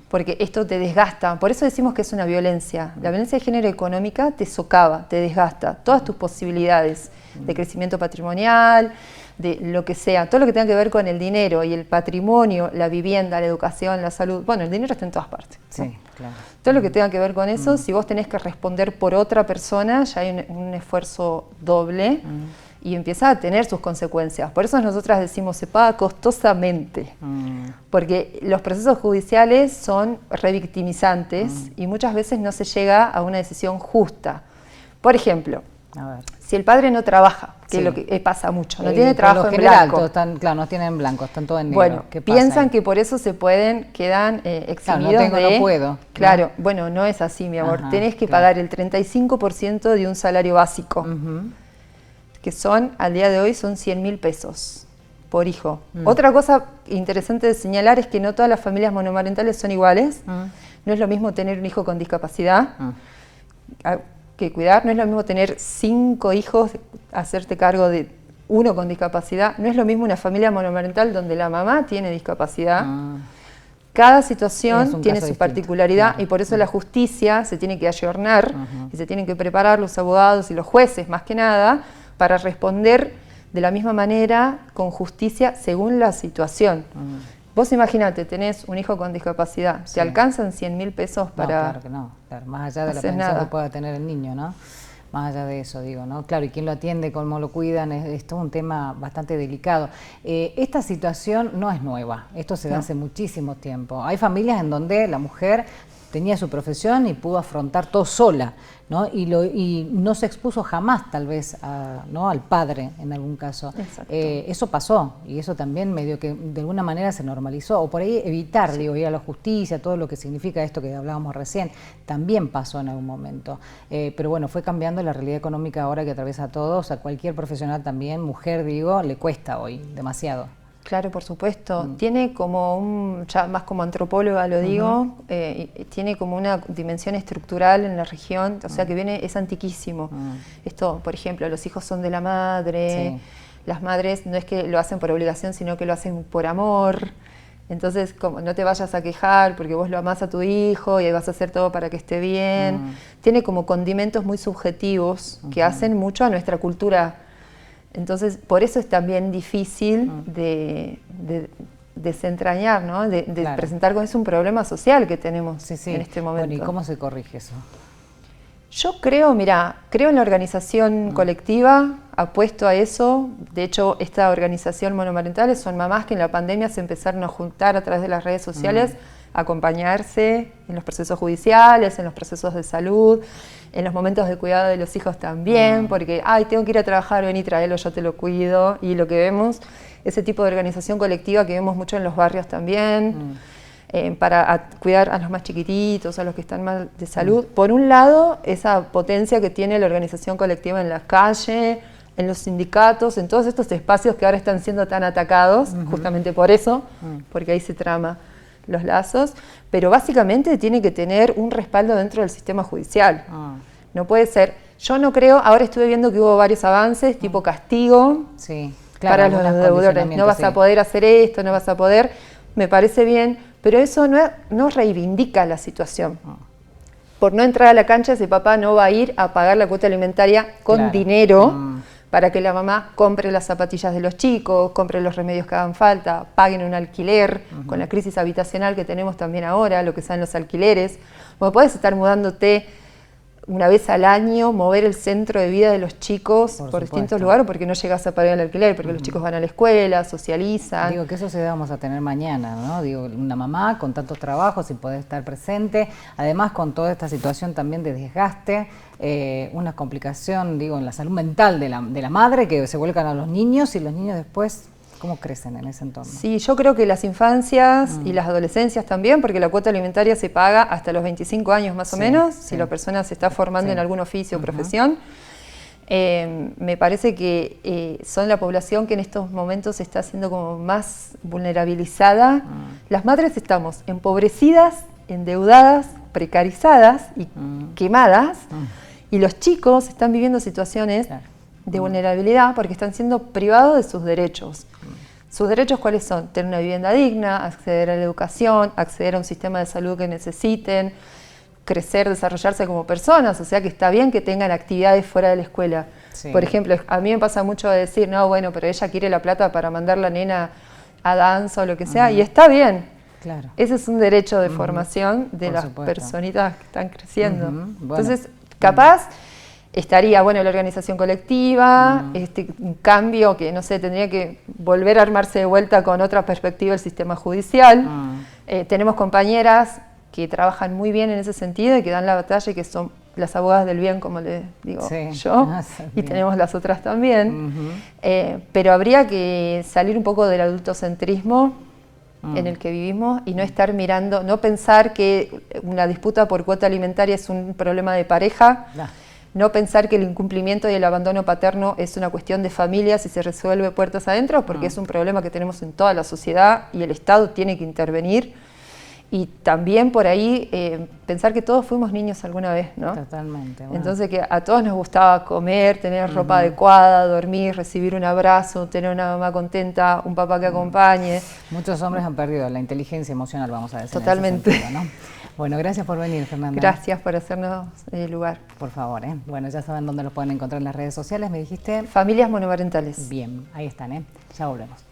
porque esto te desgasta. Por eso decimos que es una violencia. La violencia de género económica te socava, te desgasta todas tus posibilidades de crecimiento patrimonial, de lo que sea, todo lo que tenga que ver con el dinero y el patrimonio, la vivienda, la educación, la salud, bueno, el dinero está en todas partes, ¿no? Sí, claro. Todo lo que tenga que ver con eso, si vos tenés que responder por otra persona, ya hay un esfuerzo doble y empieza a tener sus consecuencias. Por eso nosotras decimos, se paga costosamente, porque los procesos judiciales son revictimizantes y muchas veces no se llega a una decisión justa. Por ejemplo, si el padre no trabaja, que es lo que pasa mucho, no tiene trabajo en blanco. Claro, no tienen en blanco, están todo en negro. Bueno, piensan que por eso quedan eximidos no puedo. Claro, bueno, no es así, mi amor. Tenés que pagar el 35% de un salario básico, que son, al día de hoy, son 100.000 pesos por hijo. Otra cosa interesante de señalar es que no todas las familias monomarentales son iguales. No es lo mismo tener un hijo con discapacidad que cuidar, no es lo mismo tener 5 hijos, hacerte cargo de uno con discapacidad, no es lo mismo una familia monomarental donde la mamá tiene discapacidad. Cada situación tiene su particularidad y por eso la justicia se tiene que ayornar y se tienen que preparar los abogados y los jueces, más que nada, para responder de la misma manera, con justicia, según la situación. Vos imaginate, tenés un hijo con discapacidad, ¿te alcanzan 100.000 pesos para...? No, claro que no, claro, más allá de la pensión que pueda tener el niño, ¿no? Más allá de eso, digo, ¿no? Claro, y quién lo atiende, cómo lo cuidan, es todo un tema bastante delicado. Esta situación no es nueva, esto se da hace muchísimo tiempo. Hay familias en donde la mujer tenía su profesión y pudo afrontar todo sola, ¿no? Y no se expuso jamás, tal vez, ¿no? al padre, en algún caso. Eso pasó, y eso también medio que de alguna manera se normalizó, o por ahí evitar, digo, ir a la justicia, todo lo que significa esto que hablábamos recién, también pasó en algún momento. Pero bueno, fue cambiando la realidad económica ahora que atraviesa a todos, a cualquier profesional también, mujer, digo, le cuesta hoy demasiado. Claro, por supuesto. Tiene como ya más como antropóloga lo digo, tiene como una dimensión estructural en la región, o sea que es antiquísimo. Esto, por ejemplo, los hijos son de la madre, las madres no es que lo hacen por obligación, sino que lo hacen por amor. Entonces, como no te vayas a quejar porque vos lo amás a tu hijo y vas a hacer todo para que esté bien. Tiene como condimentos muy subjetivos que hacen mucho a nuestra cultura. Entonces, por eso es también difícil de desentrañar, ¿no? De presentar con eso un problema social que tenemos en este momento. Bueno, ¿y cómo se corrige eso? Yo creo, creo en la organización colectiva, apuesto a eso. De hecho, esta organización monomarentales son mamás que en la pandemia se empezaron a juntar a través de las redes sociales, a acompañarse en los procesos judiciales, en los procesos de salud, en los momentos de cuidado de los hijos también, porque, tengo que ir a trabajar, ven y traelo, yo te lo cuido. Y lo que vemos, ese tipo de organización colectiva que vemos mucho en los barrios también, para cuidar a los más chiquititos, a los que están mal de salud. Por un lado, esa potencia que tiene la organización colectiva en la calle, en los sindicatos, en todos estos espacios que ahora están siendo tan atacados, justamente por eso, porque ahí se trama los lazos, pero básicamente tiene que tener un respaldo dentro del sistema judicial. No puede ser, yo no creo, ahora estuve viendo que hubo varios avances, tipo castigo para los deudores, no vas a poder hacer esto, no vas a poder, me parece bien, pero eso no reivindica la situación. Por no entrar a la cancha, ese papá no va a ir a pagar la cuota alimentaria con dinero, para que la mamá compre las zapatillas de los chicos, compre los remedios que hagan falta, paguen un alquiler, con la crisis habitacional que tenemos también ahora, lo que sean los alquileres. Bueno, podés estar mudándote una vez al año, mover el centro de vida de los chicos por distintos lugares porque no llegas a pagar el alquiler, porque los chicos van a la escuela, socializan. Digo, ¿qué sociedad vamos a tener mañana, no? Digo, una mamá con tantos trabajos sin poder estar presente, además con toda esta situación también de desgaste, una complicación, digo, en la salud mental de la madre, que se vuelcan a los niños y los niños después, ¿cómo crecen en ese entorno? Sí, yo creo que las infancias y las adolescencias también, porque la cuota alimentaria se paga hasta los 25 años más o menos, si la persona se está formando en algún oficio o profesión. Me parece que son la población que en estos momentos está siendo como más vulnerabilizada. Las madres estamos empobrecidas, endeudadas, precarizadas y quemadas, y los chicos están viviendo situaciones de vulnerabilidad porque están siendo privados de sus derechos. ¿Sus derechos cuáles son? Tener una vivienda digna, acceder a la educación, acceder a un sistema de salud que necesiten, crecer, desarrollarse como personas, o sea que está bien que tengan actividades fuera de la escuela. Sí. Por ejemplo, a mí me pasa mucho de decir, no, bueno, pero ella quiere la plata para mandar la nena a danza o lo que sea, y está bien. Claro. Ese es un derecho de formación de las personitas que están creciendo. Bueno. Entonces, capaz estaría, bueno, la organización colectiva, un cambio que, no sé, tendría que volver a armarse de vuelta con otra perspectiva el sistema judicial. Tenemos compañeras que trabajan muy bien en ese sentido y que dan la batalla y que son las abogadas del bien, como le digo yo, y tenemos las otras también. Pero habría que salir un poco del adultocentrismo en el que vivimos y no estar mirando, no pensar que una disputa por cuota alimentaria es un problema de pareja, no pensar que el incumplimiento y el abandono paterno es una cuestión de familias y se resuelve puertas adentro, porque es un problema que tenemos en toda la sociedad y el Estado tiene que intervenir. Y también por ahí pensar que todos fuimos niños alguna vez, ¿no? Totalmente. Bueno. Entonces que a todos nos gustaba comer, tener ropa adecuada, dormir, recibir un abrazo, tener una mamá contenta, un papá que acompañe. Muchos hombres han perdido la inteligencia emocional, vamos a decir. Totalmente. En ese sentido, ¿no? Bueno, gracias por venir, Fernanda. Gracias por hacernos lugar. Por favor, ¿eh? Bueno, ya saben dónde los pueden encontrar en las redes sociales, me dijiste. Familias monomarentales. Bien, ahí están, ¿eh? Ya volvemos.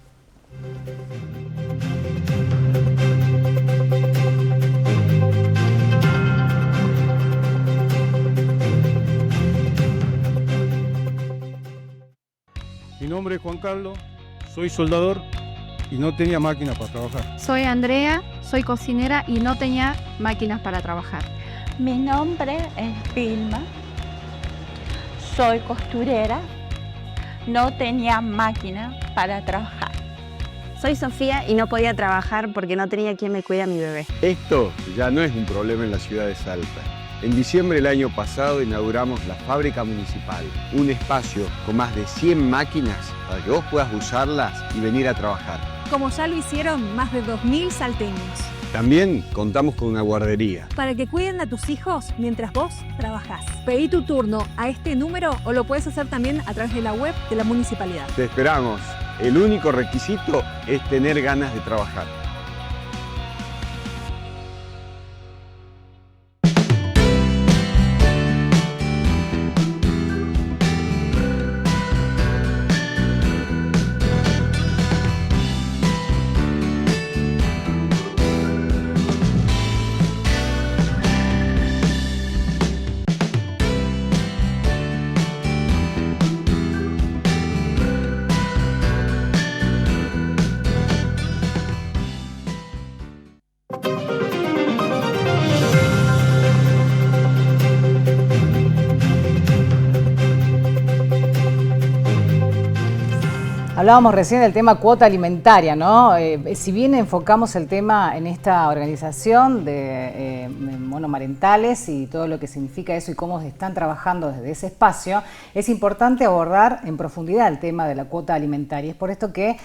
Mi nombre es Juan Carlos, soy soldador y no tenía máquina para trabajar. Soy Andrea, soy cocinera y no tenía máquinas para trabajar. Mi nombre es Vilma, soy costurera, no tenía máquina para trabajar. Soy Sofía y no podía trabajar porque no tenía quien me cuide a mi bebé. Esto ya no es un problema en la ciudad de Salta. En diciembre del año pasado inauguramos la fábrica municipal, un espacio con más de 100 máquinas para que vos puedas usarlas y venir a trabajar. Como ya lo hicieron más de 2.000 salteños. También contamos con una guardería. Para que cuiden a tus hijos mientras vos trabajás. Pedí tu turno a este número o lo puedes hacer también a través de la web de la municipalidad. Te esperamos. El único requisito es tener ganas de trabajar. Hablábamos recién del tema cuota alimentaria, ¿no? Si bien enfocamos el tema en esta organización de monomarentales y todo lo que significa eso y cómo están trabajando desde ese espacio, es importante abordar en profundidad el tema de la cuota alimentaria. Es por esto que,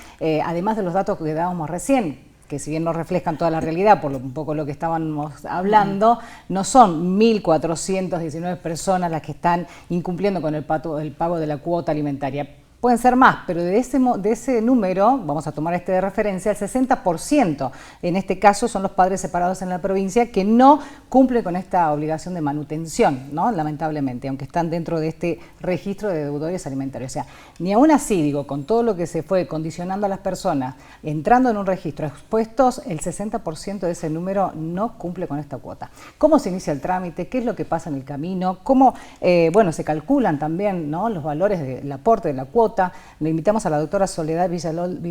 además de los datos que dábamos recién, que si bien no reflejan toda la realidad, por un poco lo que estábamos hablando, no son 1.419 personas las que están incumpliendo con el pago de la cuota alimentaria. Pueden ser más, pero de ese número, vamos a tomar este de referencia, el 60% en este caso son los padres separados en la provincia que no cumplen con esta obligación de manutención, ¿no? Lamentablemente, aunque están dentro de este registro de deudores alimentarios. O sea, ni aún así, digo, con todo lo que se fue condicionando a las personas, entrando en un registro expuestos, el 60% de ese número no cumple con esta cuota. ¿Cómo se inicia el trámite? ¿Qué es lo que pasa en el camino? ¿Cómo, se calculan también, ¿no?, los valores del aporte de la cuota? Le invitamos a la doctora Soledad Villoldo,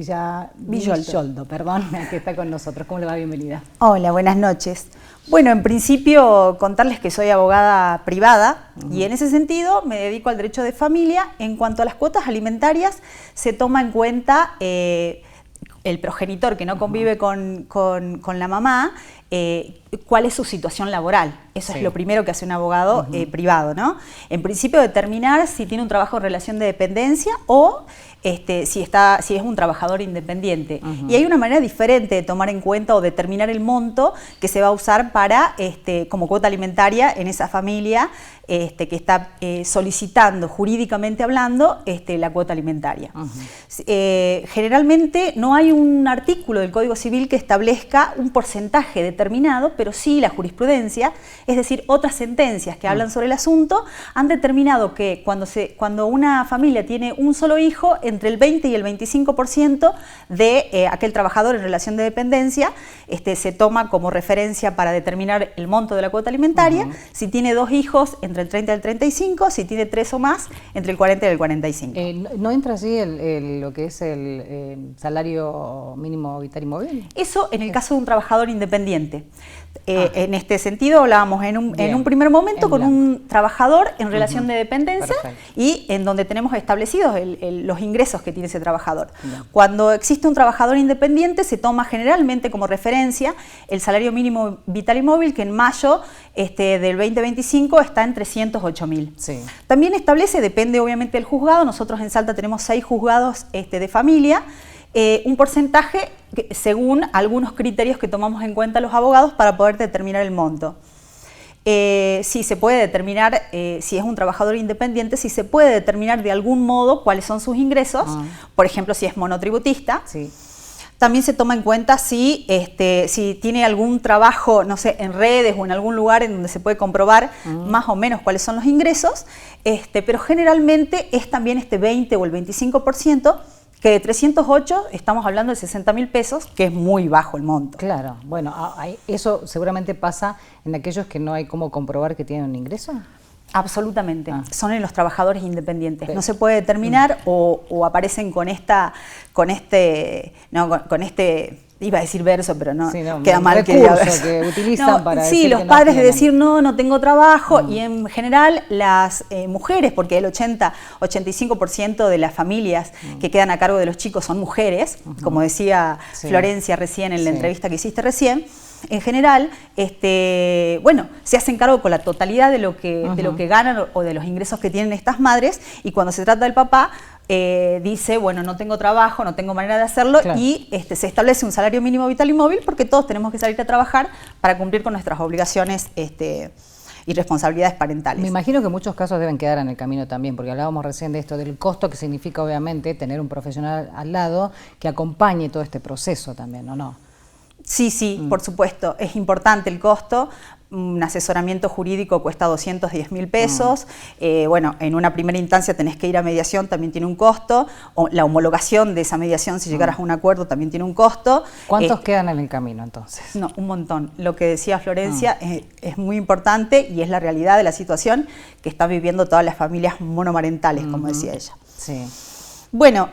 que está con nosotros. ¿Cómo le va? Bienvenida. Hola, buenas noches. Bueno, en principio contarles que soy abogada privada y en ese sentido me dedico al derecho de familia. En cuanto a las cuotas alimentarias, se toma en cuenta el progenitor que no convive con la mamá, cuál es su situación laboral. Eso es lo primero que hace un abogado privado, ¿no? En principio, determinar si tiene un trabajo en relación de dependencia o si es un trabajador independiente. Y hay una manera diferente de tomar en cuenta o determinar el monto que se va a usar para como cuota alimentaria en esa familia que está solicitando, jurídicamente hablando, la cuota alimentaria. Generalmente no hay un artículo del Código Civil que establezca un porcentaje determinado pero sí la jurisprudencia, es decir, otras sentencias que hablan sobre el asunto, han determinado que cuando una familia tiene un solo hijo, entre el 20 y el 25% de aquel trabajador en relación de dependencia se toma como referencia para determinar el monto de la cuota alimentaria. Si tiene 2 hijos, entre el 30 y el 35, si tiene 3 o más, entre el 40 y el 45. ¿No entra allí lo que es el salario mínimo vital y móvil? Eso en el caso de un trabajador independiente. En este sentido hablábamos en un primer momento con un trabajador en relación de dependencia. Perfecto. Y en donde tenemos establecidos los ingresos que tiene ese trabajador. Bien. Cuando existe un trabajador independiente se toma generalmente como referencia el salario mínimo vital y móvil, que en mayo del 2025 está en 308.000. Sí. También establece, depende obviamente del juzgado, nosotros en Salta tenemos 6 juzgados de familia, un porcentaje según algunos criterios que tomamos en cuenta los abogados para poder determinar el monto. Sí se puede determinar, si es un trabajador independiente, si se puede determinar de algún modo cuáles son sus ingresos, por ejemplo, si es monotributista. Sí. También se toma en cuenta si tiene algún trabajo, no sé, en redes o en algún lugar en donde se puede comprobar más o menos cuáles son los ingresos, pero generalmente es también 20 o el 25%, que de 308 estamos hablando de 60.000 pesos, que es muy bajo el monto. Claro, bueno, eso seguramente pasa en aquellos que no hay cómo comprobar que tienen un ingreso. Absolutamente, son en los trabajadores independientes. Pero no se puede determinar o aparecen con este, iba a decir verso, pero no, sí, no queda mal que utilizan para sí, los padres de decir no tengo trabajo, y en general las mujeres, porque el 85% de las familias que quedan a cargo de los chicos son mujeres, como decía Florencia recién en la entrevista que hiciste recién. En general, se hacen cargo con la totalidad de lo que ganan o de los ingresos que tienen estas madres, y cuando se trata del papá, dice, bueno, no tengo trabajo, no tengo manera de hacerlo, claro. Y se establece un salario mínimo vital y móvil porque todos tenemos que salir a trabajar para cumplir con nuestras obligaciones y responsabilidades parentales. Me imagino que muchos casos deben quedar en el camino también, porque hablábamos recién de esto, del costo que significa obviamente tener un profesional al lado que acompañe todo este proceso también, ¿o no? Sí, por supuesto, es importante el costo. Un asesoramiento jurídico cuesta 210.000 pesos. En una primera instancia tenés que ir a mediación, también tiene un costo. La homologación de esa mediación, si llegaras a un acuerdo, también tiene un costo. ¿Cuántos quedan en el camino entonces? No, un montón. Lo que decía Florencia es muy importante y es la realidad de la situación que están viviendo todas las familias monomarentales, como decía ella. Sí. Bueno,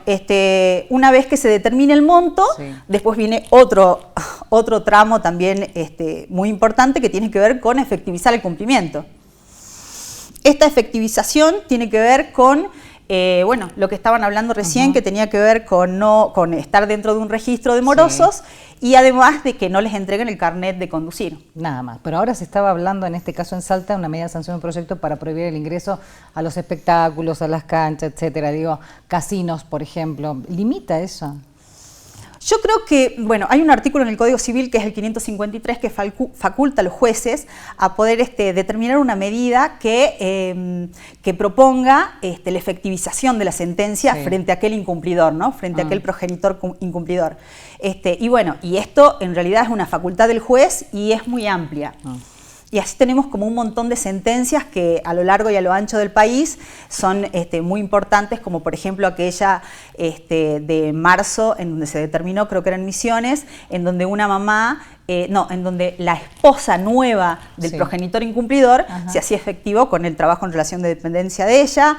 una vez que se determine el monto, después viene otro tramo también muy importante que tiene que ver con efectivizar el cumplimiento. Esta efectivización tiene que ver con lo que estaban hablando recién, que tenía que ver con estar dentro de un registro de morosos y además de que no les entreguen el carnet de conducir. Nada más. Pero ahora se estaba hablando, en este caso en Salta, una medida de sanción de un proyecto para prohibir el ingreso a los espectáculos, a las canchas, etcétera. Digo, casinos, por ejemplo. ¿Limita eso? Yo creo que, hay un artículo en el Código Civil que es el 553 que faculta a los jueces a poder determinar una medida que proponga la efectivización de la sentencia frente a aquel incumplidor, ¿no? Frente a aquel progenitor incumplidor. Y esto en realidad es una facultad del juez y es muy amplia. Y así tenemos como un montón de sentencias que a lo largo y a lo ancho del país son muy importantes, como por ejemplo aquella de marzo, en donde se determinó, creo que era en Misiones, en donde una mamá, en donde la esposa nueva del progenitor incumplidor se hacía efectivo con el trabajo en relación de dependencia de ella,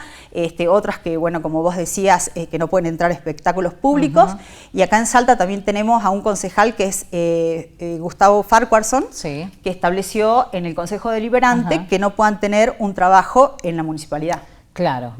otras que, como vos decías, que no pueden entrar a espectáculos públicos, y acá en Salta también tenemos a un concejal que es Gustavo Farquharson, que estableció en el Consejo Deliberante que no puedan tener un trabajo en la municipalidad. Claro,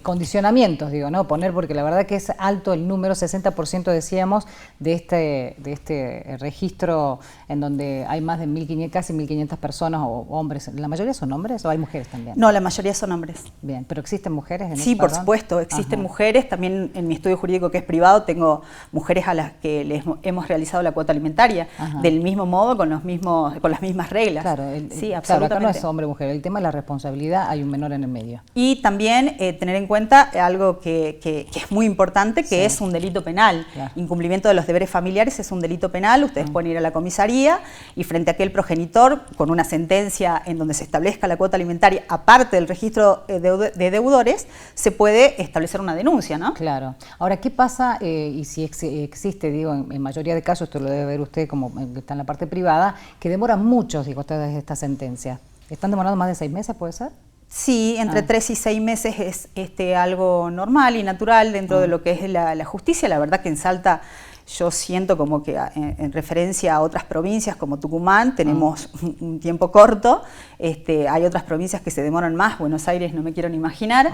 condicionamientos, digo, ¿no? Porque la verdad que es alto el número, 60% decíamos, de este registro en donde hay más de casi 1.500 personas o hombres. ¿La mayoría son hombres o hay mujeres también? No, la mayoría son hombres. Bien, ¿pero existen mujeres en Sí, por supuesto, existen mujeres. También en mi estudio jurídico que es privado tengo mujeres a las que les hemos realizado la cuota alimentaria, del mismo modo, con las mismas reglas. Claro, sí, absolutamente. Claro, acá no es hombre o mujer, el tema de la responsabilidad, hay un menor en el medio. Y Y también tener en cuenta algo que es muy importante, que es un delito penal. Claro. Incumplimiento de los deberes familiares es un delito penal. Ustedes pueden ir a la comisaría y frente a aquel progenitor, con una sentencia en donde se establezca la cuota alimentaria, aparte del registro de deudores, se puede establecer una denuncia, ¿no? Claro. Ahora, ¿qué pasa y si existe, digo, en mayoría de casos, esto lo debe ver usted como que está en la parte privada, que demoran mucho, digo, estas sentencias? ¿Están demorando más de 6 meses, puede ser? Sí, entre 3 y 6 meses es algo normal y natural dentro de lo que es la justicia. La verdad que en Salta yo siento como que en referencia a otras provincias como Tucumán tenemos un tiempo corto. Hay otras provincias que se demoran más, Buenos Aires no me quiero ni imaginar.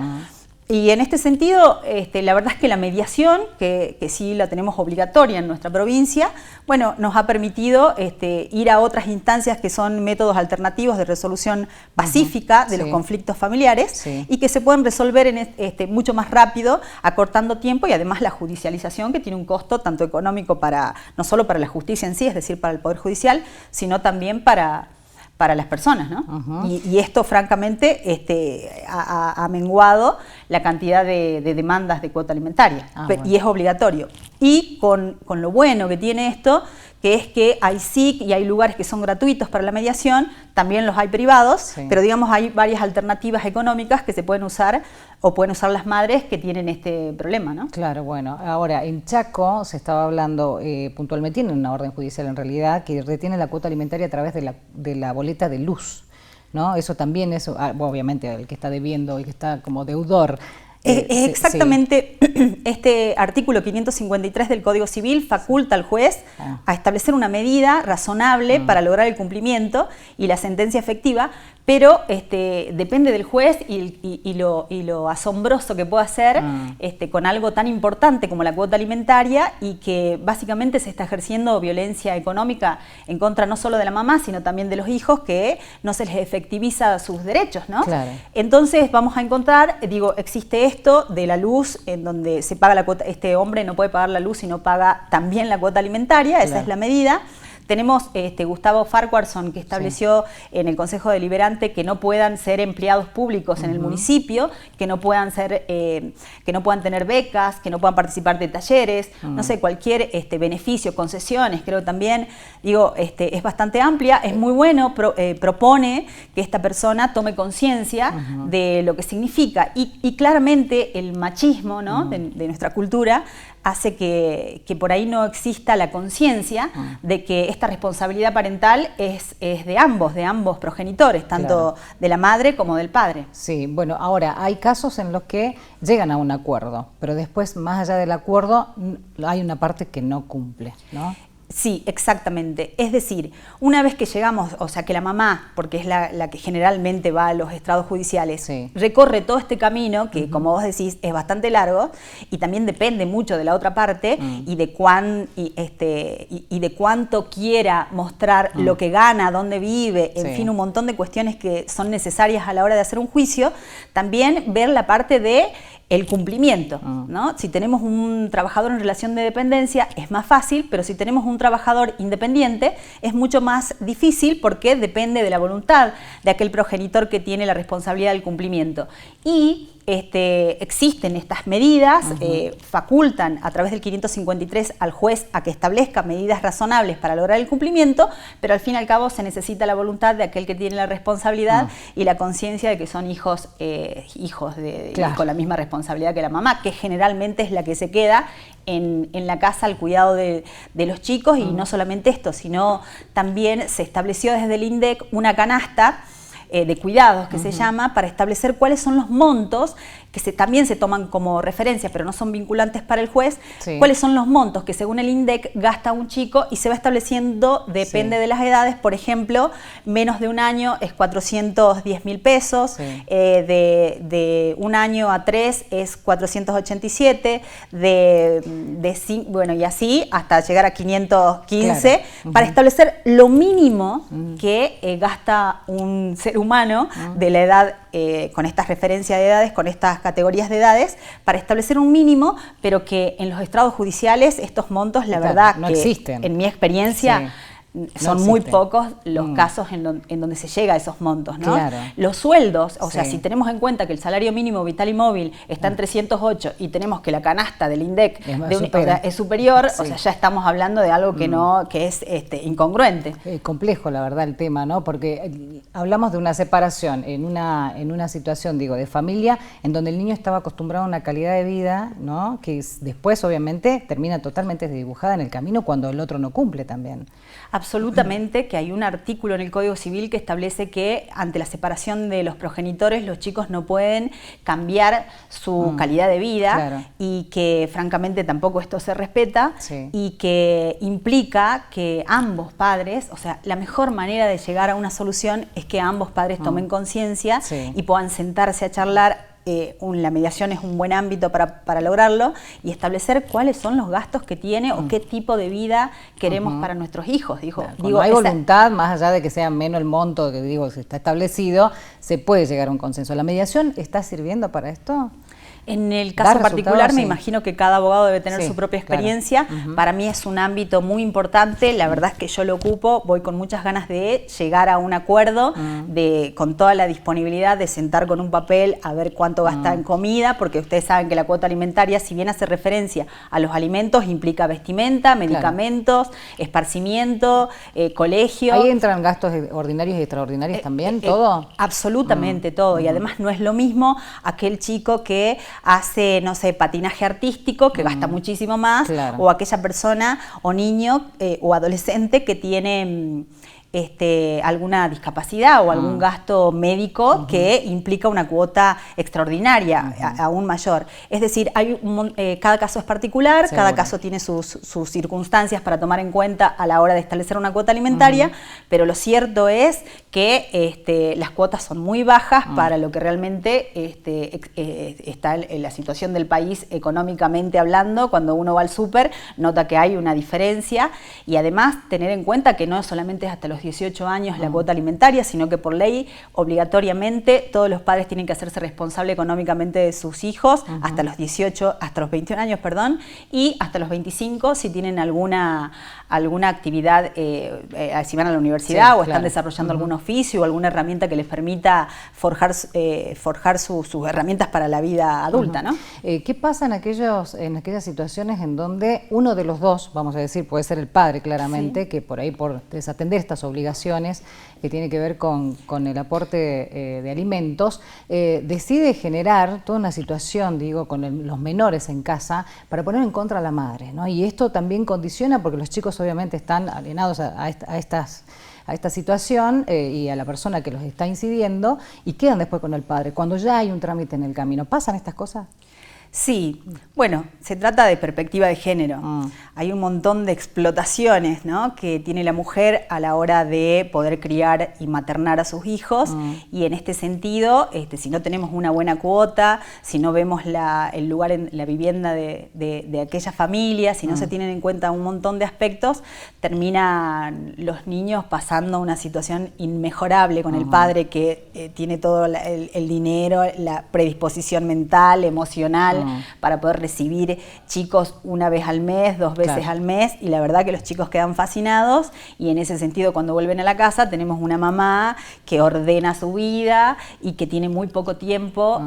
Y en este sentido, la verdad es que la mediación, que sí la tenemos obligatoria en nuestra provincia, bueno, nos ha permitido ir a otras instancias que son métodos alternativos de resolución pacífica de los conflictos familiares y que se pueden resolver mucho más rápido, acortando tiempo y además la judicialización, que tiene un costo tanto económico no solo para la justicia en sí, es decir, para el Poder Judicial, sino también para las personas, ¿no? Y esto, francamente, ha menguado la cantidad de demandas de cuota alimentaria, y es obligatorio. Y con lo bueno que tiene esto, que es que hay SIC y hay lugares que son gratuitos para la mediación, también los hay privados, pero digamos hay varias alternativas económicas que se pueden usar o pueden usar las madres que tienen este problema, ¿no? Claro, bueno, ahora en Chaco se estaba hablando puntualmente, tiene una orden judicial en realidad, que retiene la cuota alimentaria a través de la boleta de luz, ¿no? Eso también es, obviamente, el que está debiendo y que está como deudor. Es exactamente este artículo 553 del Código Civil faculta al juez a establecer una medida razonable para lograr el cumplimiento y la sentencia efectiva, pero depende del juez y lo asombroso que pueda ser con algo tan importante como la cuota alimentaria, y que básicamente se está ejerciendo violencia económica en contra no solo de la mamá, sino también de los hijos, que no se les efectiviza sus derechos, ¿no? Claro. Entonces vamos a encontrar, existe esto de la luz, en donde se paga la cuota, este hombre no puede pagar la luz y no paga también la cuota alimentaria, esa es la medida. Tenemos Gustavo Farquharson, que estableció en el Consejo Deliberante que no puedan ser empleados públicos en el municipio, que no puedan tener becas, que no puedan participar de talleres, no sé, cualquier beneficio, concesiones, creo también, es bastante amplia, es muy bueno, propone que esta persona tome conciencia de lo que significa, y claramente el machismo, ¿no? de nuestra cultura hace que por ahí no exista la conciencia de que esta responsabilidad parental es de ambos progenitores, tanto de la madre como del padre. Sí, bueno, ahora hay casos en los que llegan a un acuerdo, pero después, más allá del acuerdo, hay una parte que no cumple, ¿no? Sí, exactamente. Es decir, una vez que llegamos, o sea, que la mamá, porque es la que generalmente va a los estrados judiciales, recorre todo este camino, que como vos decís, es bastante largo, y también depende mucho de la otra parte, y de cuánto quiera mostrar lo que gana, dónde vive, en fin, un montón de cuestiones que son necesarias a la hora de hacer un juicio. También ver la parte de el cumplimiento, ¿no? Si tenemos un trabajador en relación de dependencia es más fácil, pero si tenemos un trabajador independiente es mucho más difícil, porque depende de la voluntad de aquel progenitor que tiene la responsabilidad del cumplimiento. Y existen estas medidas, facultan a través del 553 al juez a que establezca medidas razonables para lograr el cumplimiento, pero al fin y al cabo se necesita la voluntad de aquel que tiene la responsabilidad y la conciencia de que son hijos con la misma responsabilidad que la mamá, que generalmente es la que se queda en la casa al cuidado de los chicos. Y no solamente esto, sino también se estableció desde el INDEC una canasta de cuidados, que se llama, para establecer cuáles son los montos que también se toman como referencia, pero no son vinculantes para el juez, cuáles son los montos que según el INDEC gasta un chico, y se va estableciendo, depende de las edades. Por ejemplo, menos de un año es 410.000 pesos, de un año a 3 es 487, bueno, y así hasta llegar a 515, para establecer lo mínimo que gasta un ser humano de la edad, con estas referencias de edades, con estas categorías de edades, para establecer un mínimo, pero que en los estrados judiciales estos montos, la verdad, no que existen. En mi experiencia son muy pocos los casos en donde se llega a esos montos, ¿no? Claro. Los sueldos, o sea, si tenemos en cuenta que el salario mínimo vital y móvil está en 308 y tenemos que la canasta del INDEC es superior, o sea, ya estamos hablando de algo que es incongruente. Complejo, la verdad, el tema, ¿no? Porque hablamos de una separación en una situación, digo, de familia, en donde el niño estaba acostumbrado a una calidad de vida, ¿no? Que después, obviamente, termina totalmente desdibujada en el camino cuando el otro no cumple también. Absolutamente, que hay un artículo en el Código Civil que establece que ante la separación de los progenitores los chicos no pueden cambiar su calidad de vida y que francamente tampoco esto se respeta y que implica que ambos padres, o sea, la mejor manera de llegar a una solución es que ambos padres tomen conciencia y puedan sentarse a charlar. La mediación es un buen ámbito para lograrlo y establecer cuáles son los gastos que tiene o qué tipo de vida queremos para nuestros hijos. Cuando hay voluntad, más allá de que sea menos el monto que se está establecido, se puede llegar a un consenso. ¿La mediación está sirviendo para esto? En el caso particular me imagino que cada abogado debe tener su propia experiencia. Para mí es un ámbito muy importante, la verdad es que yo lo ocupo, voy con muchas ganas de llegar a un acuerdo, con toda la disponibilidad de sentar con un papel a ver cuánto gasta en comida, porque ustedes saben que la cuota alimentaria, si bien hace referencia a los alimentos, implica vestimenta, medicamentos, esparcimiento, colegio. ¿Ahí entran gastos ordinarios y extraordinarios también, todo? Absolutamente todo, y además no es lo mismo aquel chico que hace, no sé, patinaje artístico, que gasta muchísimo más, o aquella persona o niño o adolescente que tiene alguna discapacidad o algún gasto médico que implica una cuota extraordinaria, aún mayor. Es decir, hay cada caso es particular, cada caso tiene sus circunstancias para tomar en cuenta a la hora de establecer una cuota alimentaria, pero lo cierto es que las cuotas son muy bajas para lo que realmente está en la situación del país económicamente hablando. Cuando uno va al súper, nota que hay una diferencia y además tener en cuenta que no solamente es hasta los 18 años la cuota alimentaria, sino que por ley obligatoriamente todos los padres tienen que hacerse responsable económicamente de sus hijos hasta los 21 años, perdón, y hasta los 25 si tienen alguna actividad, si van a la universidad o están desarrollando algún oficio o alguna herramienta que les permita forjar sus herramientas para la vida adulta, ¿no? ¿Qué pasa en aquellas situaciones en donde uno de los dos, vamos a decir, puede ser el padre claramente, que por ahí por desatender estas obligaciones que tiene que ver con el aporte de alimentos, decide generar toda una situación, digo, con los menores en casa para poner en contra a la madre, ¿no? Y esto también condiciona porque los chicos obviamente están alienados a esta situación y a la persona que los está incidiendo y quedan después con el padre. Cuando ya hay un trámite en el camino, ¿pasan estas cosas? Sí, bueno, se trata de perspectiva de género. Hay un montón de explotaciones, ¿no?, que tiene la mujer a la hora de poder criar y maternar a sus hijos y en este sentido, si no tenemos una buena cuota, si no vemos el lugar en la vivienda de aquella familia, si no se tienen en cuenta un montón de aspectos, terminan los niños pasando una situación inmejorable con el padre que tiene todo el dinero, la predisposición mental, emocional, para poder recibir chicos una vez al mes, 2 veces al mes, y la verdad que los chicos quedan fascinados y en ese sentido cuando vuelven a la casa tenemos una mamá que ordena su vida y que tiene muy poco tiempo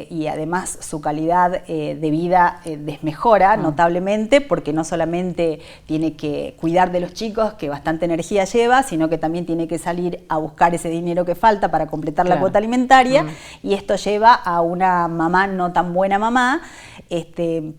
y además su calidad de vida desmejora notablemente porque no solamente tiene que cuidar de los chicos, que bastante energía lleva, sino que también tiene que salir a buscar ese dinero que falta para completar la cuota alimentaria y esto lleva a una mamá no tan buena mamá,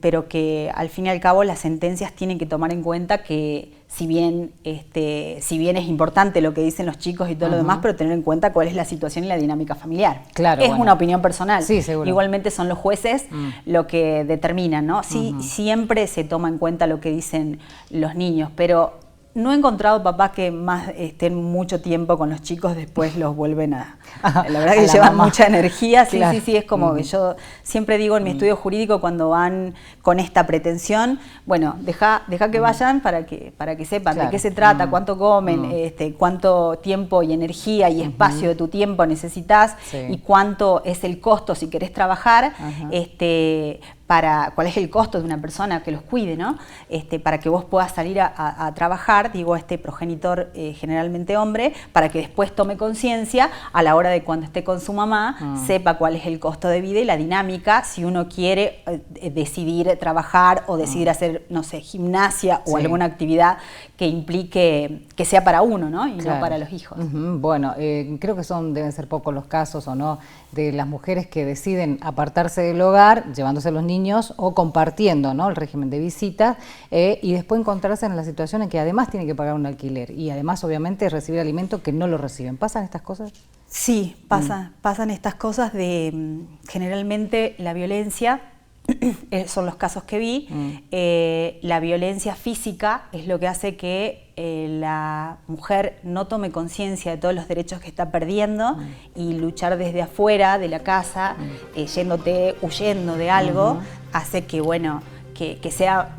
pero que al fin y al cabo las sentencias tienen que tomar en cuenta que si bien es importante lo que dicen los chicos y todo lo demás, pero tener en cuenta cuál es la situación y la dinámica familiar. Claro, es una opinión personal. Sí, seguro. Igualmente son los jueces lo que determinan, ¿no? Sí, siempre se toma en cuenta lo que dicen los niños, pero no he encontrado papás que más estén mucho tiempo con los chicos, después los vuelven la verdad que llevan mucha energía, sí, es como que yo siempre digo en mi estudio jurídico cuando van con esta pretensión, bueno, deja que vayan para que sepan de qué se trata, cuánto comen, cuánto tiempo y energía y espacio de tu tiempo necesitas y cuánto es el costo si querés trabajar, cuál es el costo de una persona que los cuide, ¿no? Para que vos puedas salir a trabajar, digo, progenitor generalmente hombre, para que después tome conciencia a la hora de cuando esté con su mamá, sepa cuál es el costo de vida y la dinámica, si uno quiere decidir trabajar o decidir hacer, no sé, gimnasia o alguna actividad que implique que sea para uno, ¿no? Y no para los hijos. Bueno, creo que deben ser pocos los casos, ¿o no?, de las mujeres que deciden apartarse del hogar, llevándose a los niños o compartiendo, ¿no?, el régimen de visitas y después encontrarse en la situación en que además tienen que pagar un alquiler y además obviamente recibir alimento que no lo reciben. ¿Pasan estas cosas? Sí, pasan estas cosas de generalmente la violencia. Son los casos que vi. La violencia física es lo que hace que la mujer no tome conciencia de todos los derechos que está perdiendo y luchar desde afuera de la casa, huyendo de algo, hace que, bueno, que sea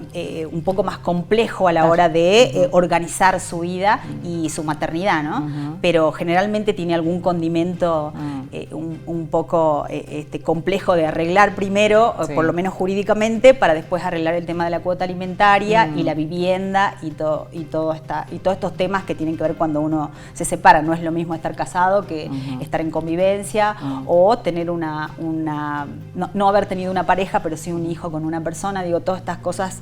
un poco más complejo a la hora de organizar su vida y su maternidad, ¿no? Pero generalmente tiene algún condimento un poco complejo de arreglar primero, por lo menos jurídicamente, para después arreglar el tema de la cuota alimentaria y la vivienda y todos estos temas que tienen que ver cuando uno se separa. No es lo mismo estar casado que estar en convivencia o tener no haber tenido una pareja, pero sí un hijo con una persona. Digo, todas estas cosas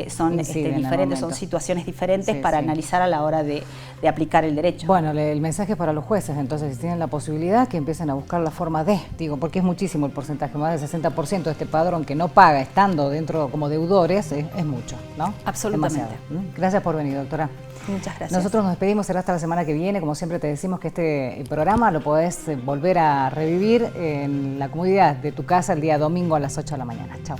son diferentes, son situaciones diferentes para analizar a la hora de aplicar el derecho. Bueno, el mensaje para los jueces, entonces, si tienen la posibilidad, que empiecen a buscar la forma porque es muchísimo el porcentaje, más del 60% de este padrón que no paga estando dentro como deudores, es mucho, ¿no? Absolutamente. Demasiado. Gracias por venir, doctora. Muchas gracias. Nosotros nos despedimos, será hasta la semana que viene. Como siempre te decimos que este programa lo podés volver a revivir en la comodidad de tu casa el día domingo a las 8 de la mañana. Chao.